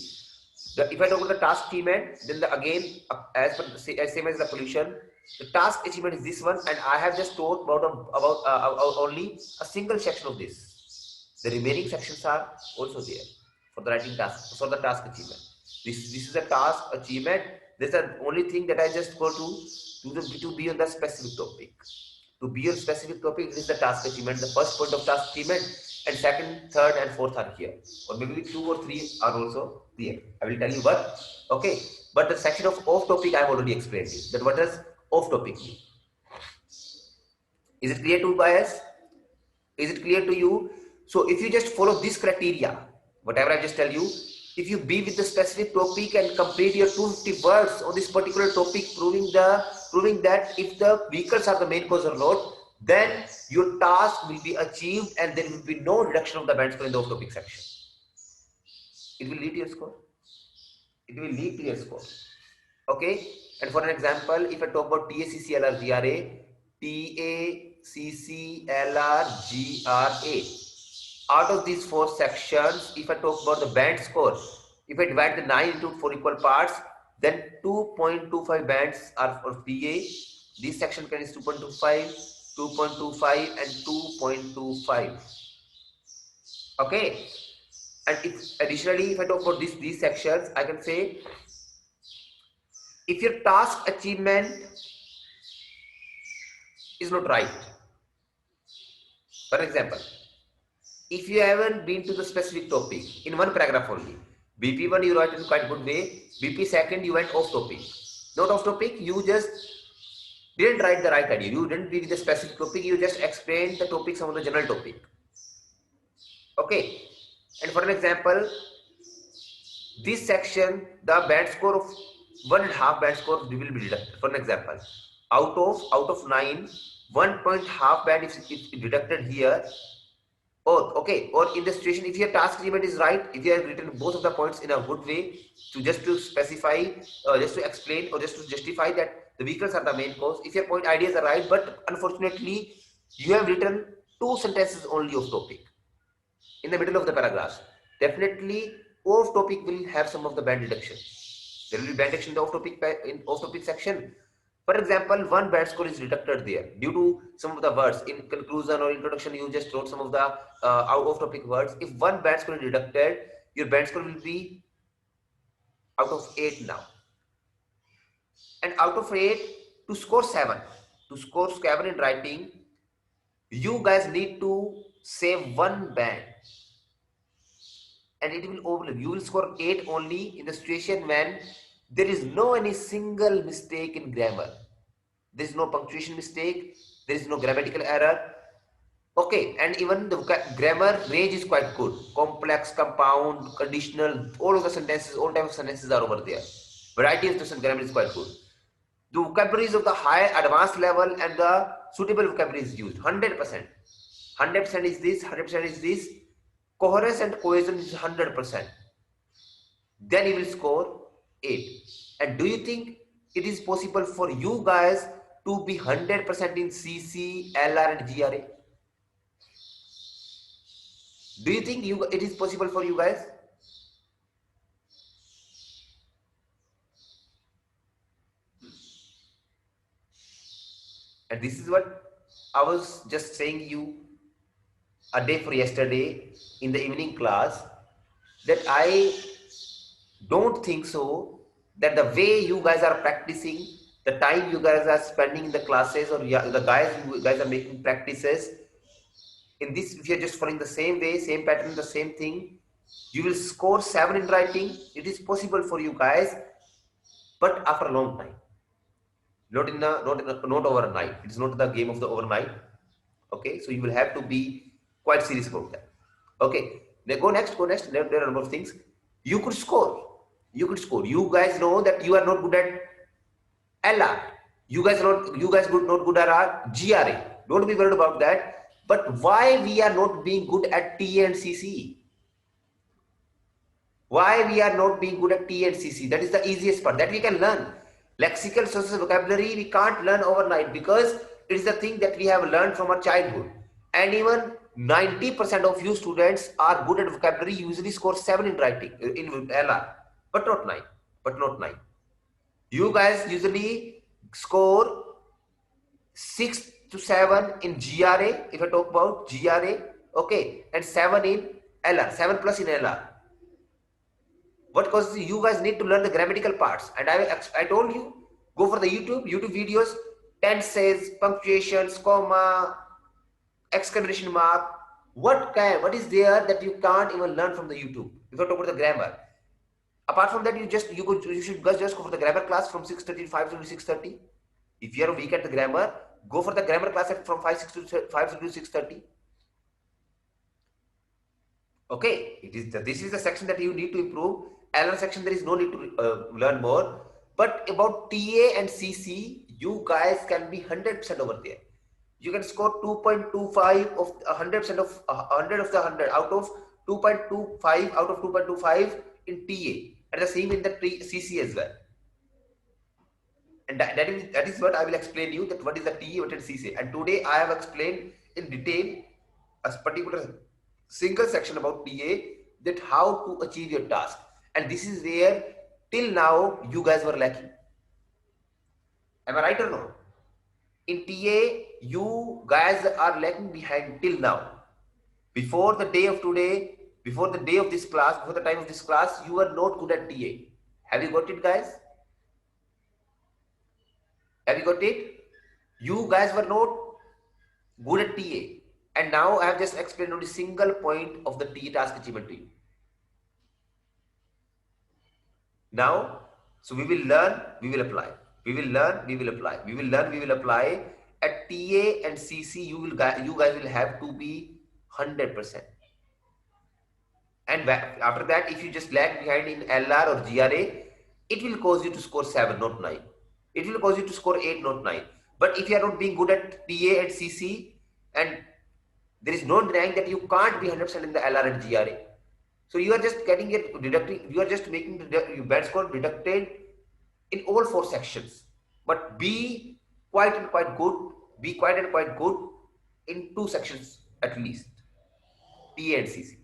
S1: If I talk about the task achievement, then again, as per as same as the pollution, the task achievement is this one, and I have just talked about only a single section of this. The remaining sections are also there for the writing task, for the task achievement. This is a task achievement. This is the only thing that I just go to be on the specific topic. To be on specific topic, this is the task achievement. The first point of task achievement, and second, third, and fourth are here, or maybe 2 or 3 are also there. I will tell you what. Okay, but the section of off topic I have already explained it. That what does off topic mean? Is it clear to you guys? Is it clear to you? So if you just follow this criteria, whatever I just tell you, if you be with the specific topic and complete your 250 words on this particular topic, proving that if the vehicles are the main cause or not, then your task will be achieved and there will be no reduction of the band score in the off-topic section. It will lead to your score. It will lead to your score. Okay. And for an example, if I talk about TACCLRGRA, TACCLRGRA, out of these 4 sections, if I talk about the band score, if I divide the 9 into 4 equal parts, then 2.25 bands are for PA. This section contains 2.25, 2.25, and 2.25. Okay. And if additionally, if I talk about these sections, I can say if your task achievement is not right. For example, if you haven't been to the specific topic in one paragraph only, BP1 you write in quite good way, BP second you went off topic. Not off topic, you just didn't write the right idea. You didn't be with the specific topic, you just explained the topic, some of the general topic. Okay. And for an example, this section, the band score of 1.5 band score will be deducted. For an example, out of 9, 1.5 band is deducted here. Or okay, or in the situation, if your task achievement is right, if you have written both of the points in a good way to specify, just to explain or just to justify that the vehicles are the main cause. If your point ideas are right, but unfortunately you have written 2 sentences only of topic in the middle of the paragraph, definitely off topic will have some of the band deduction. There will be band deduction in off topic section. For example, 1 band score is deducted there due to some of the words in conclusion or introduction. You just wrote some of the out of topic words. If 1 band score is deducted, your band score will be out of 8 now. And out of 8, to score 7, in writing, you guys need to save 1 band. And it will overlap. You will score 8 only in the situation when there is no any single mistake in grammar. There is no punctuation mistake. There is no grammatical error. Okay, and even the grammar range is quite good. Complex, compound, conditional, all of the sentences, all types of sentences are over there. Variety of the grammar is quite good. The vocabulary is of the high advanced level and the suitable vocabulary is used. 100%. 100% is this, 100% is this. Coherence and cohesion is 100%. Then you will score 8. And do you think it is possible for you guys to be 100% in CC, LR and GRA? Do you think it is possible for you guys? And this is what I was just saying you a day for yesterday in the evening class. that I don't think so that the way you guys are practicing, the time you guys are spending in the classes, or the guys you guys are making practices in this, if you're just following the same way, same pattern, the same thing, you will score 7 in writing. It is possible for you guys, but after a long time, not overnight. It's not the game of the overnight. Okay, so you will have to be quite serious about that. Okay, now go next. There are a number of things you could score. You guys know that you are not good at LR. You guys not good at our GRA. Don't be worried about that. But why we are not being good at TA and CC? Why we are not being good at T and CC? That is the easiest part that we can learn. Lexical sources vocabulary we can't learn overnight because it is the thing that we have learned from our childhood. And even 90% of you students are good at vocabulary, usually score 7 in writing, in LR, but not 9. But not 9. You guys usually score 6 to 7 in GRA, if I talk about GRA, okay, and 7 in LR, 7 plus in LR. What causes you guys need to learn the grammatical parts, and I told you, go for the youtube videos, tenses, punctuations, comma, exclamation mark. What is there that you can't even learn from the YouTube? If I talk about the grammar, apart from that, you should guys just go for the grammar class from 6:30 to 5 to 6:30. If you are weak at the grammar, go for the grammar class from 5 to 6:30. Okay, this is the section that you need to improve. LR section, there is no need to learn more. But about TA and CC, you guys can be 100% over there. You can score 2.25 of 100% of 100 of the 100 out of 2.25 out of 2.25 in TA, and the same in the CC as well. And that is what I will explain you, that what is the TE, what is CC. And today I have explained in detail a particular single section about TA, that how to achieve your task. And this is where till now you guys were lacking. Am I right or no? In TA, you guys are lacking behind till now. Before the day of today, before the day of this class, before the time of this class, you were not good at TA. Have you got it, guys? Have you got it? You guys were not good at TA. And now I have just explained only single point of the TA task achievement to you. Now, so we will learn, we will apply. We will learn, we will apply. We will learn, we will apply. At TA and CC, you guys will have to be 100%. And after that, if you just lag behind in LR or GRA, it will cause you to score 7, not 9. It will cause you to score 8, not 9. But if you are not being good at TA and CC, and there is no denying that you can't be 100% in the LR and GRA. So you are just getting it deducting, you are just making your bad score deducted in all 4 sections. But be quite and quite good, be quite and quite good in 2 sections at least, TA and CC.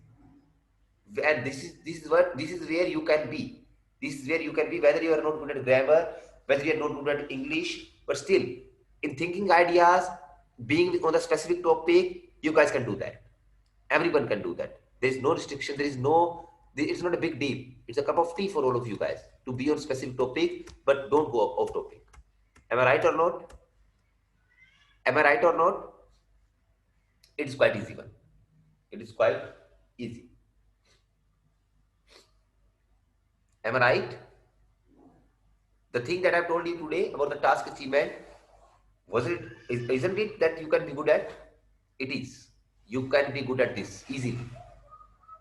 S1: And this is where you can be. This is where you can be, whether you are not good at grammar, whether you are not good at English, but still in thinking ideas, being on the specific topic, you guys can do that. Everyone can do that. There is no restriction, it's not a big deal. It's a cup of tea for all of you guys to be on specific topic, but don't go off topic. Am I right or not? Am I right or not? It's quite easy one. It is quite easy. Am I right? The thing that I've told you today about the task achievement, isn't it that you can be good at? It is. You can be good at this easily.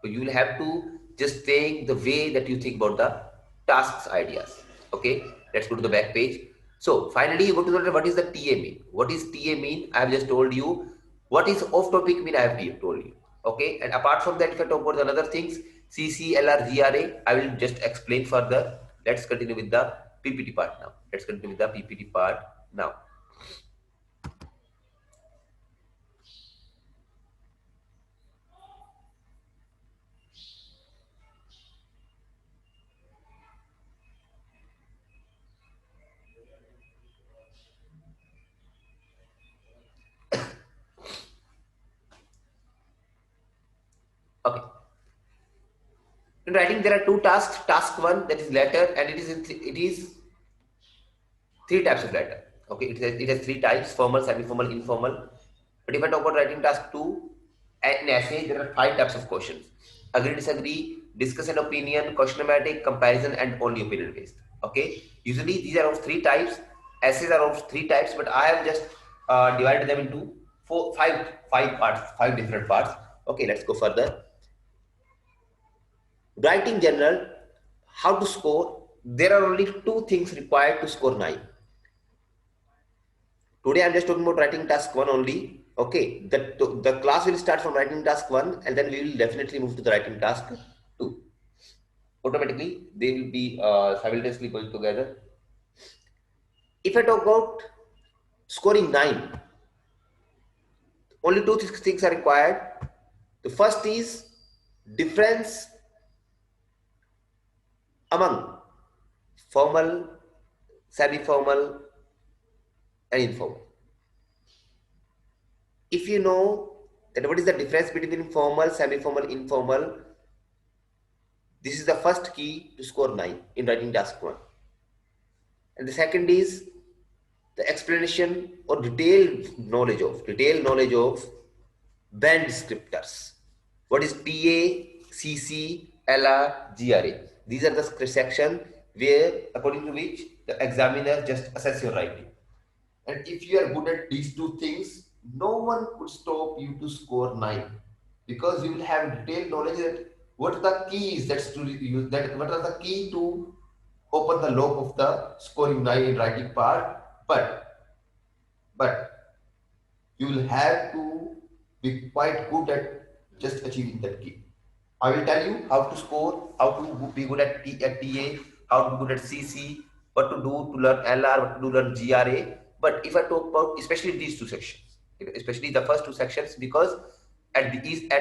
S1: So you will have to just think the way that you think about the tasks ideas. Okay, let's go to the back page. So finally, you go to the what is the TA mean? What is TA mean? I have just told you. What is off topic mean? I have told you. Okay, and apart from that, if I talk about the other things, CC, LR, GRA, I will just explain further. Let's continue with the PPT part now. Let's continue with the PPT part now. Okay. In writing, there are two tasks. Task one, that is letter, and it is three types of letter. Okay, it has three types: formal, semi-formal, informal. But if I talk about writing task two, in essay, there are five types of questions: agree, disagree, discuss an opinion, questionnaire, comparison, and only opinion based. Okay, usually these are of three types. Essays are of three types, but I have just divided them into five parts, five different parts. Okay, let's go further. Writing general, how to score? There are only two things required to score 9. Today I'm just talking about writing task 1 only. Okay, the class will start from writing task 1 and then we will definitely move to the writing task 2. Automatically, they will be simultaneously going together. If I talk about scoring 9, only two things are required. The first is difference among formal, semi-formal, and informal. If you know that what is the difference between formal, semi-formal, informal, this is the first key to score 9 in writing task 1. And the second is the explanation or detailed knowledge of band descriptors. What is PA, CC, LR, GRA? These are the section where, according to which, the examiner just assess your writing. And if you are good at these two things, no one could stop you to score 9 because you will have detailed knowledge that what are the keys that's to use, that what are the key to open the lock of the scoring 9 in writing part. But you will have to be quite good at just achieving that key. I will tell you how to score, how to be good at TA, how to be good at CC, what to do to learn LR, what to do to learn GRA. But if I talk about especially these two sections, especially the first two sections, because at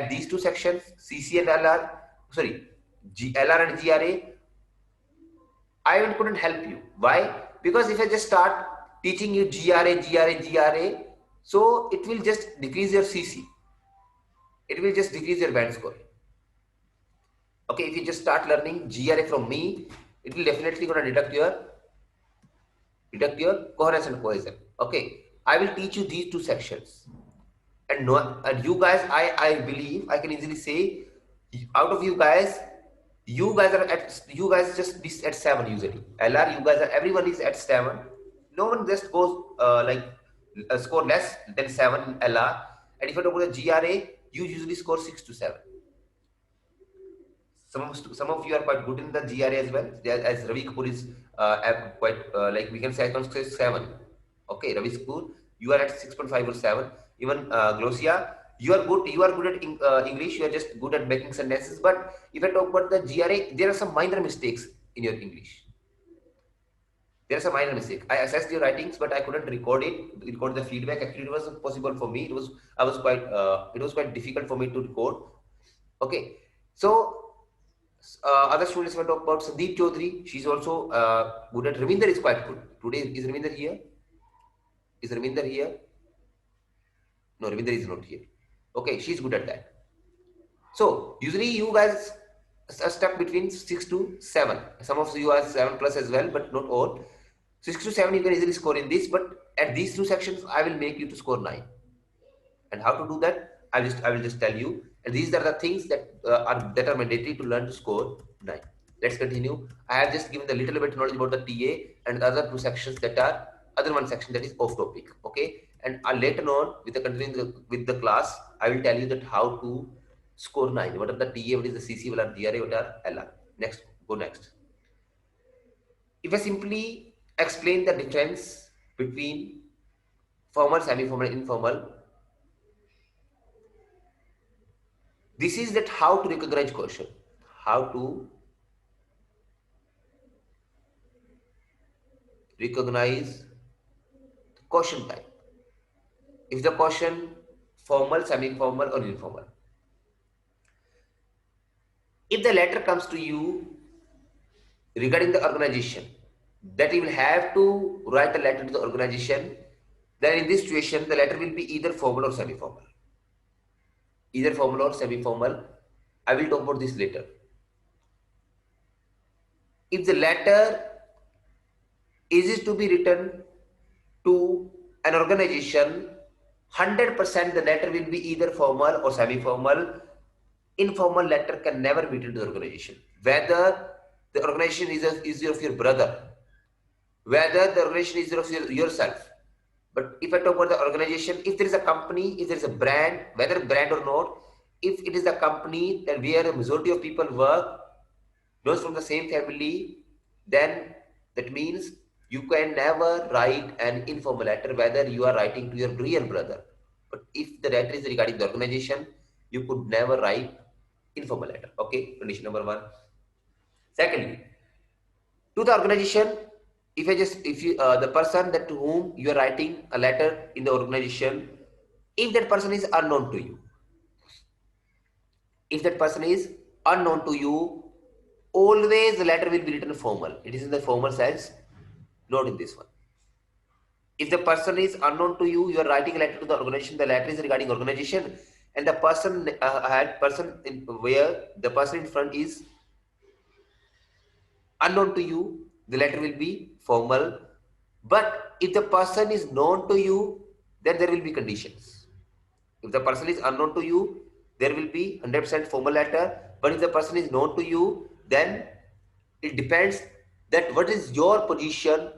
S1: these two sections, CC and LR, sorry, LR and GRA, I couldn't help you. Why? Because if I just start teaching you GRA, so it will just decrease your CC. It will just decrease your band score. Okay, if you just start learning GRA from me, it will definitely gonna deduct your coherence and cohesion. Okay, I will teach you these two sections, and no, and you guys, I believe I can easily say, out of you guys just be at 7 usually. LR, you guys are everyone is at 7. No one just goes score less than 7 in LR. And if I talk about the GRA, you usually score 6 to 7. Some of you are quite good in the GRA as well. As Ravi Kapoor is quite like we can say I can say 7. Okay, Ravi Kapoor, you are at 6.5 or 7. Even Glosia, you are good. You are good at English. You are just good at making sentences. But if I talk about the GRA, there are some minor mistakes in your English. There's a minor mistake. I assessed your writings, but I couldn't record the feedback. Actually, it wasn't possible for me. It was quite difficult for me to record. Okay, so other students were talk about Sandeep Chaudhary. She's also good at. Ravinder is quite good. Today is Ravinder here? Is Ravinder here? No, Ravinder is not here. Okay, she's good at that. So usually you guys are stuck between 6 to 7. Some of you are 7 plus as well, but not all. 6 to 7 you can easily score in this, but at these two sections I will make you to score 9. And how to do that? I will just tell you. And these are the things that are mandatory to learn to score 9. Let's continue. I have just given the little bit knowledge about the TA and the other two sections that are other one section that is off topic. Okay, and later on with the continuing with the class, I will tell you that how to score 9. What are the TA? What is the CC? What are GRA? What are LR? Next, go next. If I simply explain the difference between formal, semi-formal, informal, this is that how to recognize question, how to recognize question type. If the question formal, semi-formal, or informal. If the letter comes to you regarding the organization, that you will have to write a letter to the organization, then in this situation the letter will be either formal or semi-formal. Either formal or semi-formal. I will talk about this later. If the letter is to be written to an organization, 100% the letter will be either formal or semi-formal. Informal letter can never be written to the organization. Whether the organization is of your brother, whether the organization is of yourself. But if I talk about the organization, if there is a company, if there is a brand, whether brand or not, if it is a company that where a majority of people work, those from the same family, then that means you can never write an informal letter whether you are writing to your real brother. But if the letter is regarding the organization, you could never write informal letter. Okay, condition number one. Secondly, to the organization, if you the person that to whom you are writing a letter in the organization, if that person is unknown to you, if that person is unknown to you, always the letter will be written formal. It is in the formal sense, not in this one. If the person is unknown to you, you are writing a letter to the organization, the letter is regarding organization, and the person had person in where the person in front is unknown to you, the letter will be formal. But if the person is known to you, then there will be conditions. If the person is unknown to you, there will be 100% formal letter. But if the person is known to you, then it depends that what is your position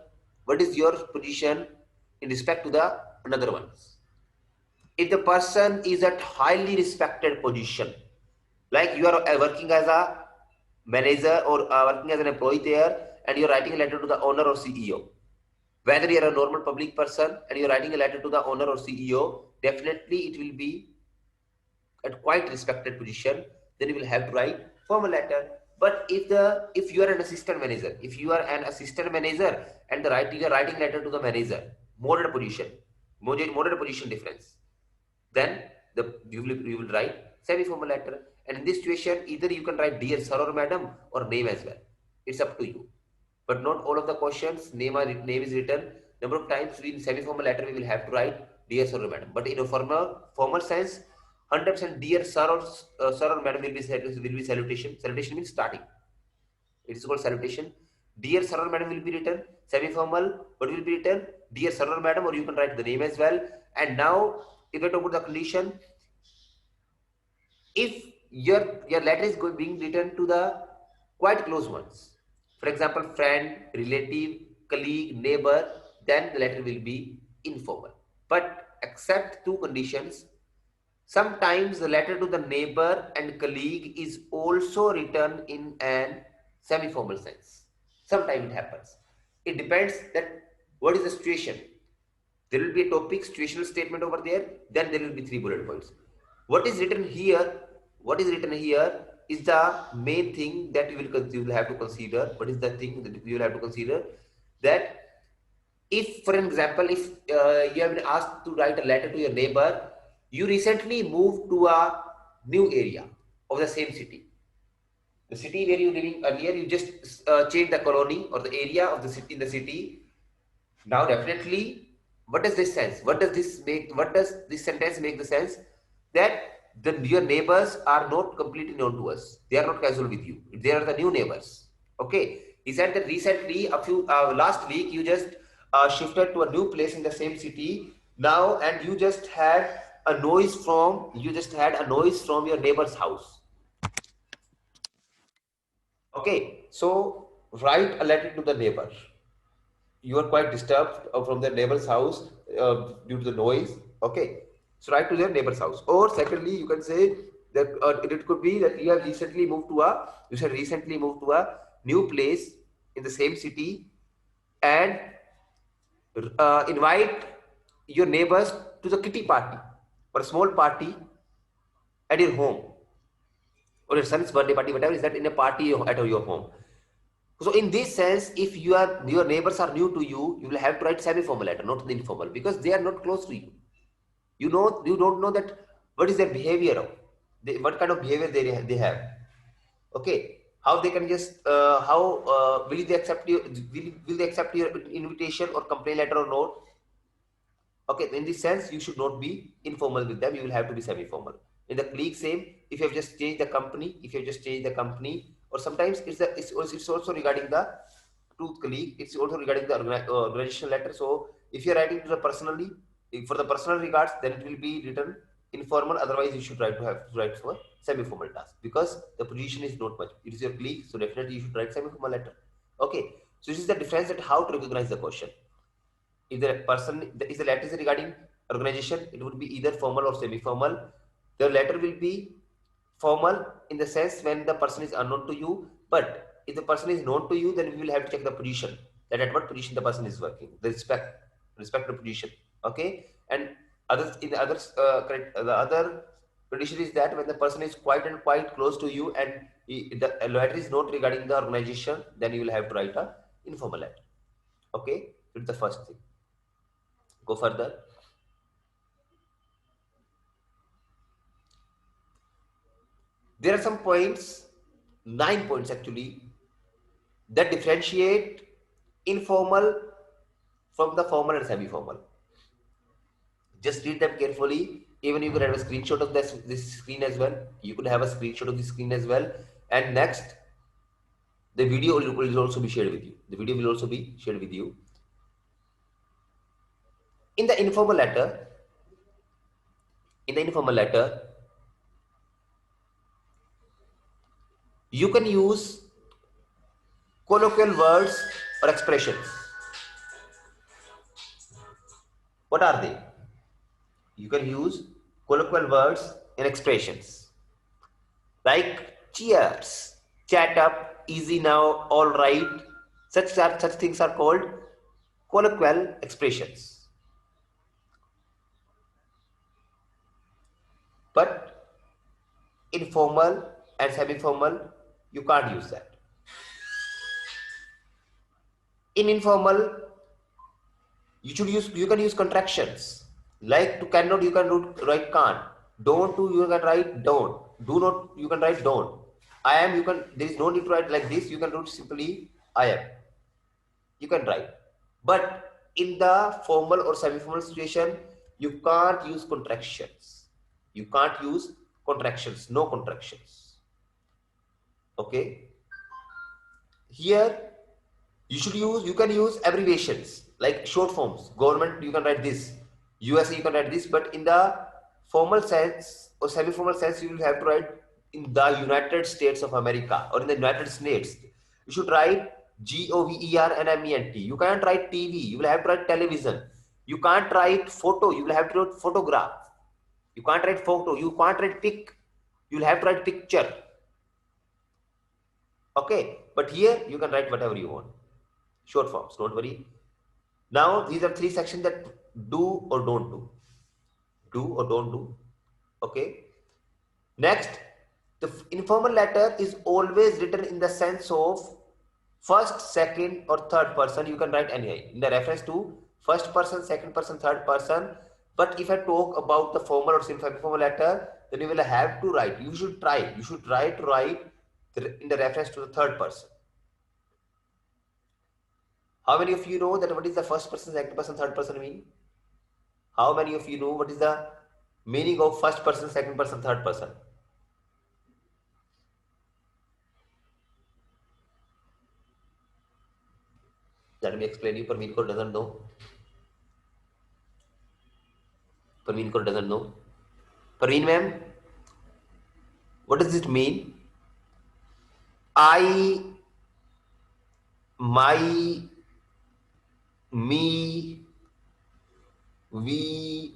S1: in respect to the another ones. If the person is at highly respected position, like you are working as a manager or working as an employee there, and you're writing a letter to the owner or CEO, whether you're a normal public person and you're writing a letter to the owner or CEO, definitely it will be at quite respected position, then you will have to write formal letter. But if you are an assistant manager, if you are an assistant manager and you are writing letter to the manager, moderate position, moderate position difference, then you will write semi-formal letter. And in this situation, either you can write dear sir or madam or name as well. It's up to you. But not all of the questions name is written. Number of times in semi-formal letter we will have to write dear sir or madam. But in a formal sense, 100% dear sir or madam will be salutation. Salutation means starting. It is called salutation. Dear sir or madam will be written. Semi-formal, what will be written? Dear sir or madam, or you can write the name as well. And now, if I talk about the condition, if your letter is being written to the quite close ones, for example, friend, relative, colleague, neighbor, then the letter will be informal. But except two conditions, sometimes the letter to the neighbor and colleague is also written in an semi-formal sense. Sometimes it happens. It depends that what is the situation. There will be a topic, situational statement over there, then there will be 3 bullet points. What is written here, what is written here is the main thing that you will have to consider. What is the thing that you will have to consider? That if, for example, if you have been asked to write a letter to your neighbor, you recently moved to a new area of the same city. The city where you living earlier, you just changed the colony or the area of the city in the city. Now, definitely, what does this sense? What does this make? What does this sentence make the sense? That your neighbors are not completely known to us. They are not casual with you. They are the new neighbors. Okay. He said that recently, a few last week, you just shifted to a new place in the same city now, and you just had a noise from your neighbor's house. Okay. So write a letter to the neighbor. You are quite disturbed from their neighbor's house due to the noise. Okay, so write to their neighbor's house. Or secondly, you can say that it could be that you said recently moved to a new place in the same city, and invite your neighbors to the kitty party or a small party at your home, or your son's birthday party, whatever is that, in a party at your home. So in this sense, if your neighbors are new to you, you will have to write semi-formal letter, not the informal, because they are not close to you. You don't know that what is their behavior of, what kind of behavior they have. Okay, how they can just how will they accept your invitation or complaint letter or not? Okay, in this sense, you should not be informal with them. You will have to be semi-formal. In the colleague, same. If you have just changed the company, or sometimes it's also regarding the truth colleague. It's also regarding the organizational letter. So if you're writing to the personally, for the personal regards, then it will be written informal. Otherwise, you should try to have to write for semi-formal task because the position is not much. It is your colleague, so definitely you should write semi-formal letter. Okay. So this is the difference at how to recognize the question. If the person is the letter is regarding organization, it would be either formal or semi-formal. The letter will be formal in the sense when the person is unknown to you, but if the person is known to you, then we will have to check the position, that at what position the person is working, the respect the position. Okay. And others in the others the other condition is that when the person is quite close to you and the letter is not regarding the organization, then you will have to write a informal letter. Okay. It's the first thing. Go further. There are some points, 9 points actually, that differentiate informal from the formal and semi-formal. Just read them carefully. Even you could have a screenshot of this screen as well. You could have a screenshot of the screen as well. And next, the video will also be shared with you. The video will also be shared with you. In the informal letter, in the informal letter, you can use colloquial words or expressions. What are they? You can use colloquial words and expressions like cheers, chat up, easy now, all right. Such things are called colloquial expressions. But in formal and semi-formal, you can't use that. In informal, you can use contractions like to cannot, you can write can't. Don't do, you can write don't. Do not, you can write don't. I am, you can, there is no need to write like this. You can write simply I am. You can write. But in the formal or semi-formal situation, you can't use contractions. You can't use contractions. No contractions. Okay. Here you can use abbreviations like short forms. Government, you can write this. USA, you can write this. But in the formal sense or semi-formal sense, you will have to write in the United States of America or in the United States. You should write GOVERNMENT. You can't write TV. You will have to write television. You can't write photo. You will have to write photograph. You can't write photo. You can't write pic. You will have to write picture. Okay. But here you can write whatever you want. Short forms, don't worry. Now, these are three sections that do or don't do. Do or don't do. Okay. Next, the informal letter is always written in the sense of first, second, or third person. You can write any in the reference to first person, second person, third person. But if I talk about the formal or semi-formal letter, then you will have to write. You should try. You should try to write in the reference to the third person. How many of you know that what is the first person, second person, third person mean? How many of you know what is the meaning of first person, second person, third person? Let me explain you. Parveen Kaur doesn't know. Parveen Kaur doesn't know. Parveen ma'am, what does it mean? I, my, me, we,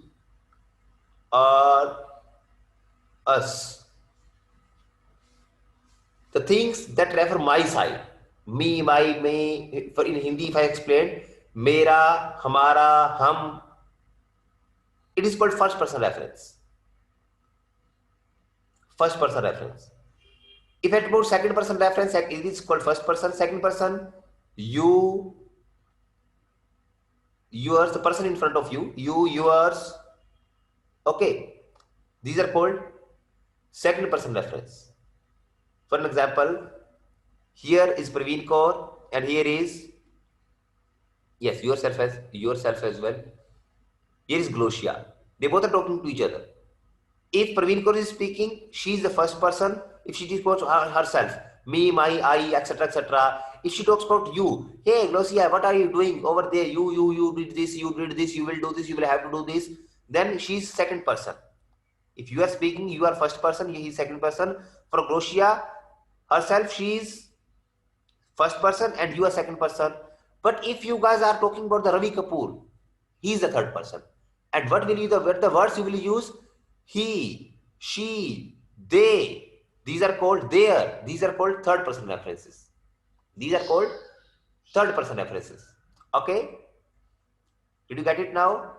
S1: are, us. The things that refer my side. Me, my, me. For in Hindi, if I explain, mera, hamara, hum. It is called first person reference. First person reference. If I talk about second person reference, it is called first person. Second person, you, yours, the person in front of you, yours. Okay. These are called second person reference. For an example, here is Praveen Kaur and here is, yes, yourself as well. Here is Glosia. They both are talking to each other. If Praveen Kaur is speaking, she is the first person. If she speaks about herself, me, my, I, etc., etc. If she talks about you, hey, Glosia, what are you doing over there? You did this, you did this, you will do this, you will have to do this. Then she's second person. If you are speaking, you are first person, he is second person. For Glosia herself, she is first person and you are second person. But if you guys are talking about the Ravi Kapoor, he is the third person. And what will you what the words you will use? He, she, they. These are called there. These are called third person references. These are called third person references. Okay? Did you get it now?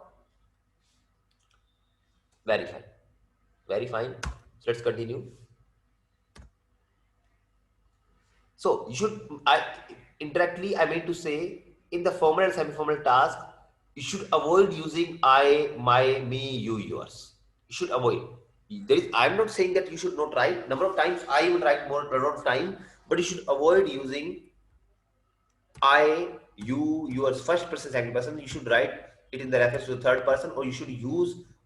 S1: Very fine. Very fine. So let's continue. So you should, indirectly, I mean to say, in the formal and semi-formal task, you should avoid using I, my, me, you, yours. You should avoid. I'm not saying that you should not write. Number of times I will write more, a lot of time, but you should avoid using I, you, yours, first person, second person. You should write it in the reference to the third person, or you should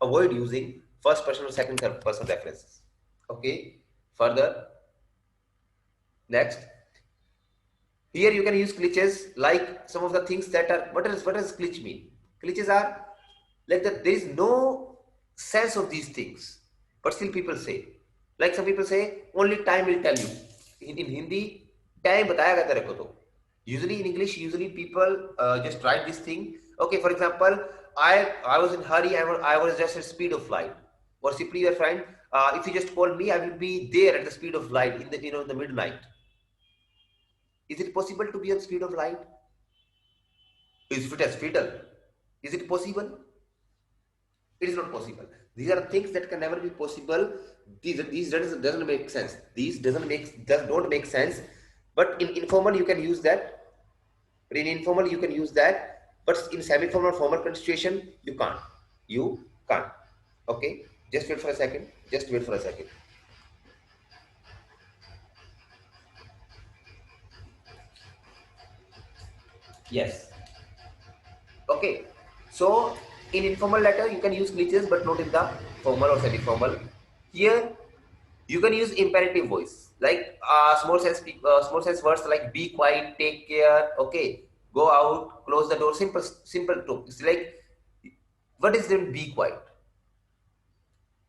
S1: avoid using first person or second, third person references. Okay. Further, next. Here you can use glitches like some of the things that are, what does glitch mean? Glitches are like that there is no sense of these things, but still people say. Like some people say, only time will tell you. In Hindi, time batayega tere ko to. Usually in English, usually people just write this thing. Okay, for example, I was in hurry, I was just at speed of light. Or simply your friend, if you just call me, I will be there at the speed of light in the in the midnight. Is it possible to be on speed of light? Is it as fatal? Is it possible? It is not possible. These are things that can never be possible. These doesn't make sense. These don't make sense. But in informal you can use that. But in informal you can use that. But in semi-formal formal constitution you can't. You can't. Okay. Just wait for a second. Just wait for a second. Yes. Okay, so in informal letter you can use glitches but not in the formal or semi-formal. Here you can use imperative voice like small sense words like be quiet, take care, okay, go out, close the door. Simple too. It's like, what is then be quiet?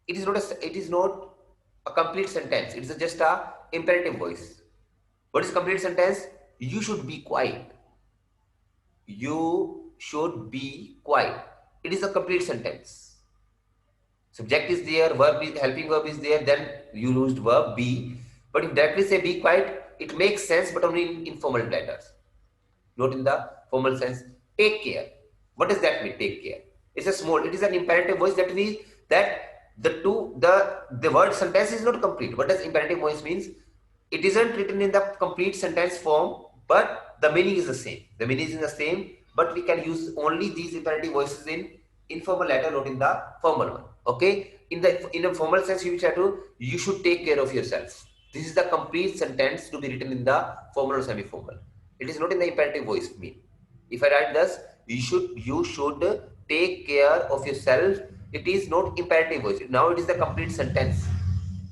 S1: It is not a complete sentence. It is just a imperative voice. What is complete sentence? You should be quiet. You should be quiet. It is a complete sentence. Subject is there, helping verb is there, then you used verb be. But if directly say be quiet, it makes sense, but only in informal letters, not in the formal sense. Take care. What does that mean? Take care. It is an imperative voice that the word sentence is not complete. What does imperative voice means? It isn't written in the complete sentence form, but the meaning is the same. The meaning is the same, but we can use only these imperative voices in informal letter, not in the formal one. Okay. In a formal sense, you should take care of yourself. This is the complete sentence to be written in the formal or semi-formal. It is not in the imperative voice mean. If I write thus, you should take care of yourself. It is not imperative voice. Now it is the complete sentence.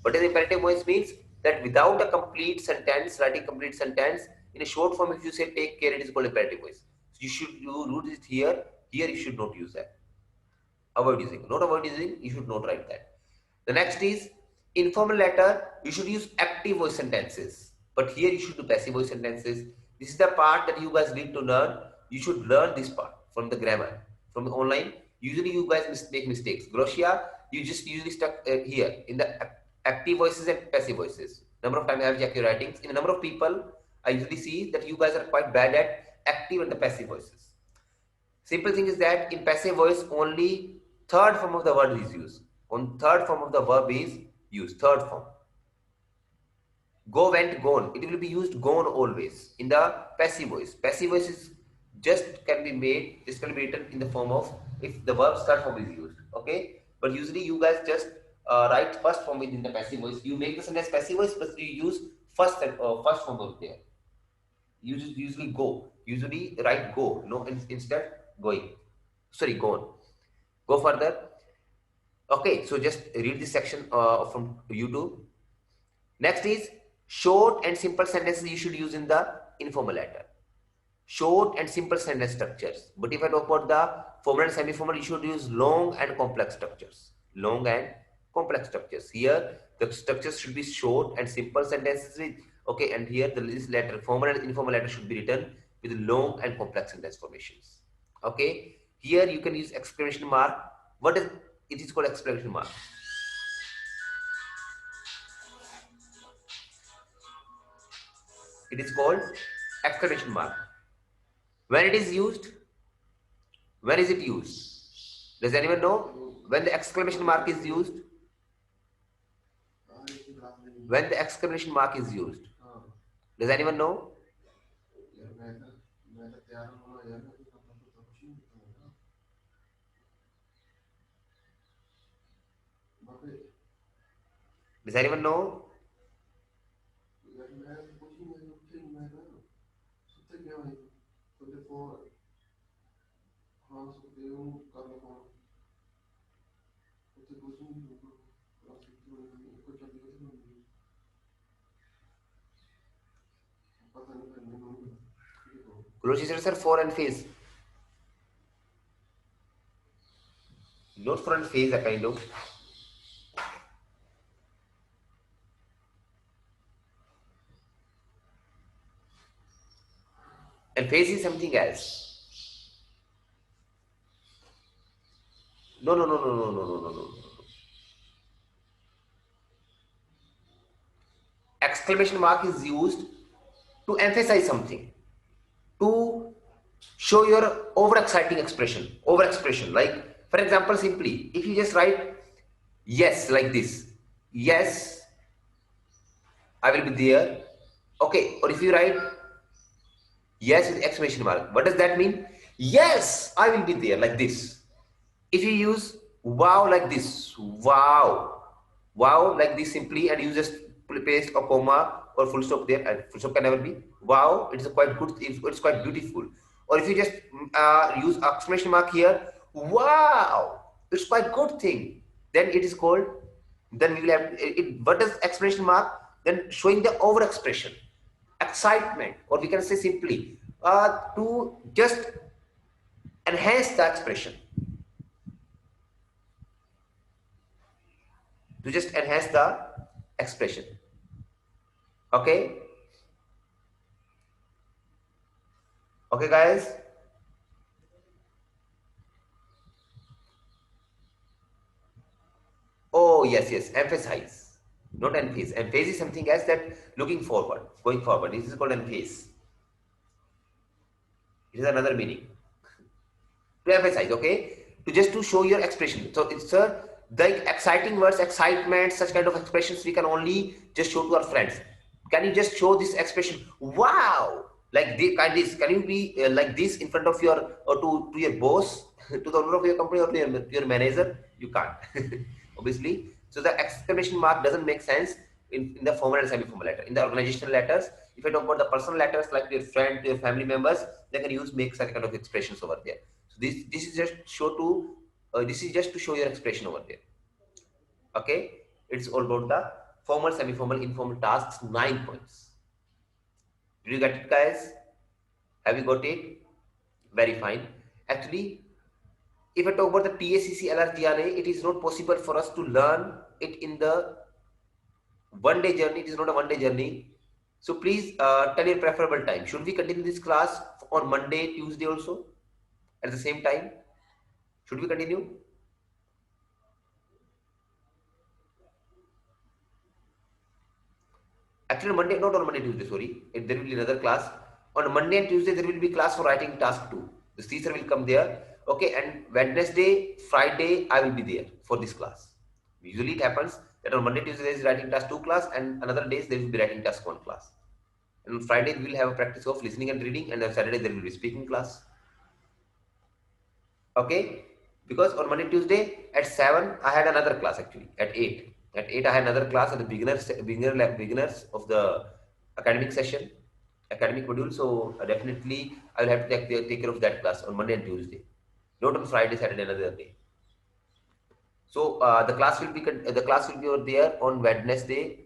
S1: What is imperative voice means? That without a complete sentence, writing complete sentence in a short form, if you say take care, it is called imperative voice. So you use it here. Here you should not use that. Avoid using. Not avoid using. You should not write that. The next is informal letter. You should use active voice sentences, but here you should do passive voice sentences. This is the part that you guys need to learn. You should learn this part from the grammar, from the online. Usually you guys make mistakes. Glosia, you just usually stuck here in the active voices and passive voices. Number of times I have checked your writings. In a number of people, I usually see that you guys are quite bad at active and the passive voices. Simple thing is that in passive voice, only third form of the word is used. On third form of the verb is used. Third form. Go, went, gone. It will be used gone always. In the passive voice. Passive voice is just can be made, this can be written in the form of if the verb's third form is used. Okay? But usually you guys just write first form within the passive voice. You make the sentence passive voice, but you use first form of there. You just usually go. Usually write go. No, instead going. Sorry, gone. Go further. Okay, so just read this section from YouTube. Next is Short and simple sentences you should use in the informal letter. Short and simple sentence structures. But if I talk about the formal and semi-formal, you should use long and complex structures. Long and complex structures. Here, the structures should be short and simple sentences with, okay, and here this letter, formal and informal letter should be written with long and complex sentence formations. Okay, here you can use exclamation mark. What is it is called exclamation mark? It is called exclamation mark. When it is used, when is it used? Does anyone know when the exclamation mark is used? When the exclamation mark is used, does anyone know? Does anyone know? Closure sir, for and face. Not for and face, a kind of. And face is something else. No, no, no, no, no, no, no, no, no. Exclamation mark is used to emphasize something, to show your over-exciting expression, over-expression. Like, for example, simply, if you just write yes like this, yes, I will be there. Okay, or if you write yes with exclamation mark, what does that mean? Yes, I will be there like this. If you use wow like this, wow, wow like this simply, and you just paste a comma or full stop there, and full stop can never be. Wow, it's a quite good, it's quite beautiful. Or if you just use exclamation mark here, wow, it's quite good thing. Then it is called. Then we will have it. What does exclamation mark? Then showing the over expression, excitement, or we can say simply to just enhance the expression, to just enhance the expression. Okay, okay guys. Oh yes, yes, emphasize, not emphase. Emphase is something else, that looking forward, going forward. This is called emphase. It is another meaning. To emphasize, okay, to just to show your expression. So it's the exciting words, excitement, such kind of expressions we can only just show to our friends. Can you just show this expression, wow, like this, can you be like this in front of your, or to your boss, to the owner of your company, or to your manager? You can't. Obviously. So the exclamation mark doesn't make sense in the formal and semi-formal letter. In the organizational letters, if I talk about the personal letters, like to your friend, to your family members, they can use make such kind of expressions over there. So this is just show to this is just to show your expression over there. Okay, it's all about the formal, semi-formal, informal tasks. 9 points. Did you get it, guys? Have you got it? Very fine. Actually, if I talk about the TACC LRGRA, it is not possible for us to learn it in the one-day journey. It is not a one-day journey. So please tell your preferable time. Should we continue this class on Monday, Tuesday also at the same time? Should we continue? Actually, Monday, not on Monday, Tuesday, sorry. There will be another class. On Monday and Tuesday, there will be class for writing task 2. The teacher will come there. Okay, and Wednesday, Friday, I will be there for this class. Usually it happens that on Monday, Tuesday, there is writing task 2 class, and another days there will be writing task 1 class. And on Friday, we will have a practice of listening and reading, and on Saturday, there will be speaking class. Okay, because on Monday, Tuesday at 7, I had another class actually at 8. At 8, I had another class at the beginners of the academic session, academic module. So definitely, I will have to take care of that class on Monday and Tuesday, not on Friday, Saturday, another day. So the class will be over there on Wednesday,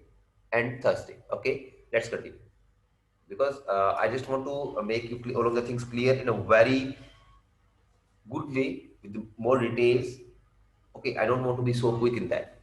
S1: and Thursday. Okay, let's continue because I just want to make you all of the things clear in a very good way with more details. Okay, I don't want to be so quick in that.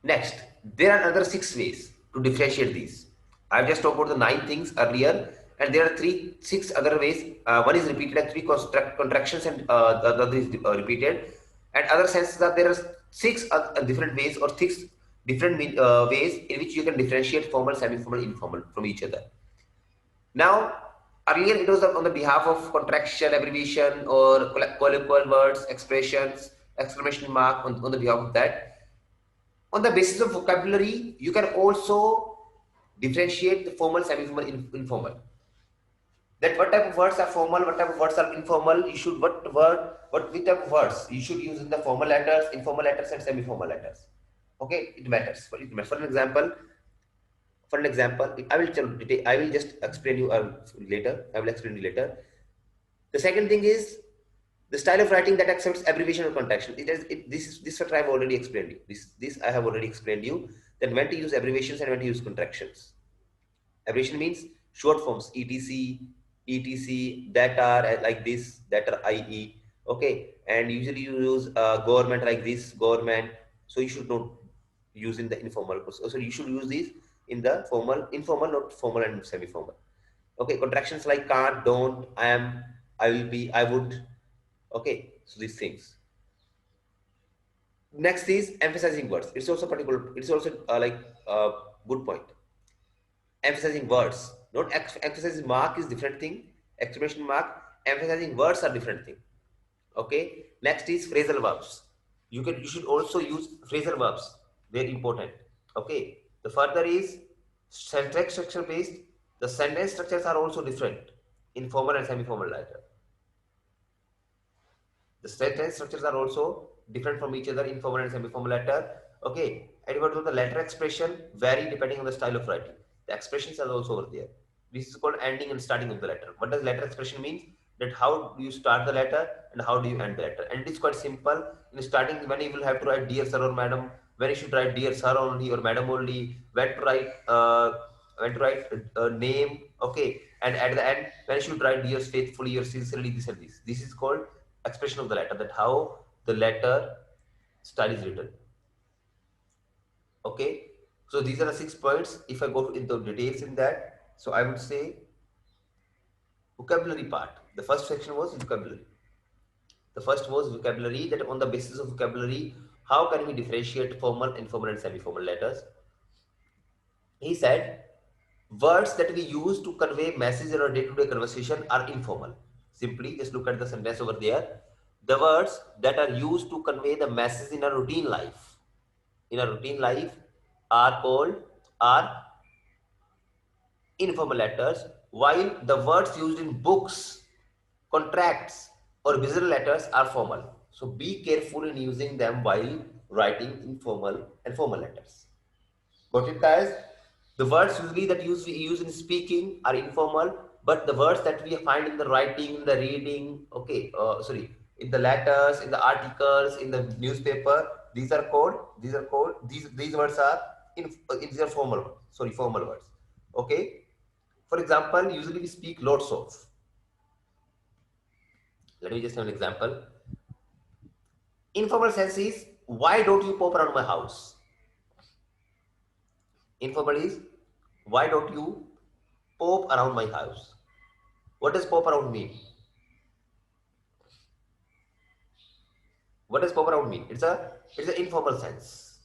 S1: Next, there are other 6 ways to differentiate these. I've just talked about the 9 things earlier, and there are six other ways. One is repeated like three contractions, and the other is repeated. And other senses that there are six different ways or six different ways in which you can differentiate formal, semi-formal, informal from each other. Now, earlier it was on the behalf of contraction, abbreviation, or colloquial words, expressions, exclamation mark on the behalf of that. On the basis of vocabulary, you can also differentiate the formal, semi-formal, informal. That what type of words are formal, what type of words are informal. You should which type of words you should use in the formal letters, informal letters, and semi-formal letters. Okay, it matters. For an example, I will just explain you later. I will explain you later. The second thing is the style of writing that accepts abbreviation or contraction. This what I have already explained you. This I have already explained you that when to use abbreviations and when to use contractions. Abbreviation means short forms etc, that are like this, that are IE. Okay, and usually you use government like this, government. So you should not use in the informal. So you should use these in the formal, informal, not formal and semi-formal. Okay, contractions like can't, don't, I am, I will be, I would. Okay, so these things. Next is emphasizing words. It's also particular. It's also like a good point. Emphasizing words, not emphasizing mark is different thing. Exclamation mark, emphasizing words are different thing. Okay. Next is phrasal verbs. You should also use phrasal verbs. Very important. Okay. The further is sentence structure based. The sentence structures are also different in formal and semi-formal letter. The sentence structures are also different from each other in formal and semi-formal letter. Okay, and what the letter expression vary depending on the style of writing. The expressions are also over there. This is called ending and starting of the letter. What does letter expression mean? That how do you start the letter and how do you end the letter? And it is quite simple. In starting, when you will have to write dear sir or madam, when you should write dear sir only or madam only, when to write name, okay, and at the end when you should write yours faithfully or sincerely, this and this. This is called expression of the letter, that how the letter style is written. Okay, so these are the 6 points. If I go into details in that, so I would say vocabulary part. The first section was vocabulary. The first was vocabulary, that on the basis of vocabulary, how can we differentiate formal, informal, and semi-formal letters? He said words that we use to convey message in our day-to-day conversation are informal. Simply just look at the sentence over there. The words that are used to convey the message in a routine life, are called are informal letters, while the words used in books, contracts, or business letters are formal. So be careful in using them while writing informal and formal letters. Got it, guys? The words usually that we use in speaking are informal, but the words that we find in the writing, in the reading, okay, in the letters, in the articles, in the newspaper, these words are these are formal words. Okay. For example, usually we speak lots of. Let me just have an example. Informal sense is, why don't you pop around my house? Informal is, why don't you pop around my house? What does pop around mean? What does pop around mean? It's an informal sense.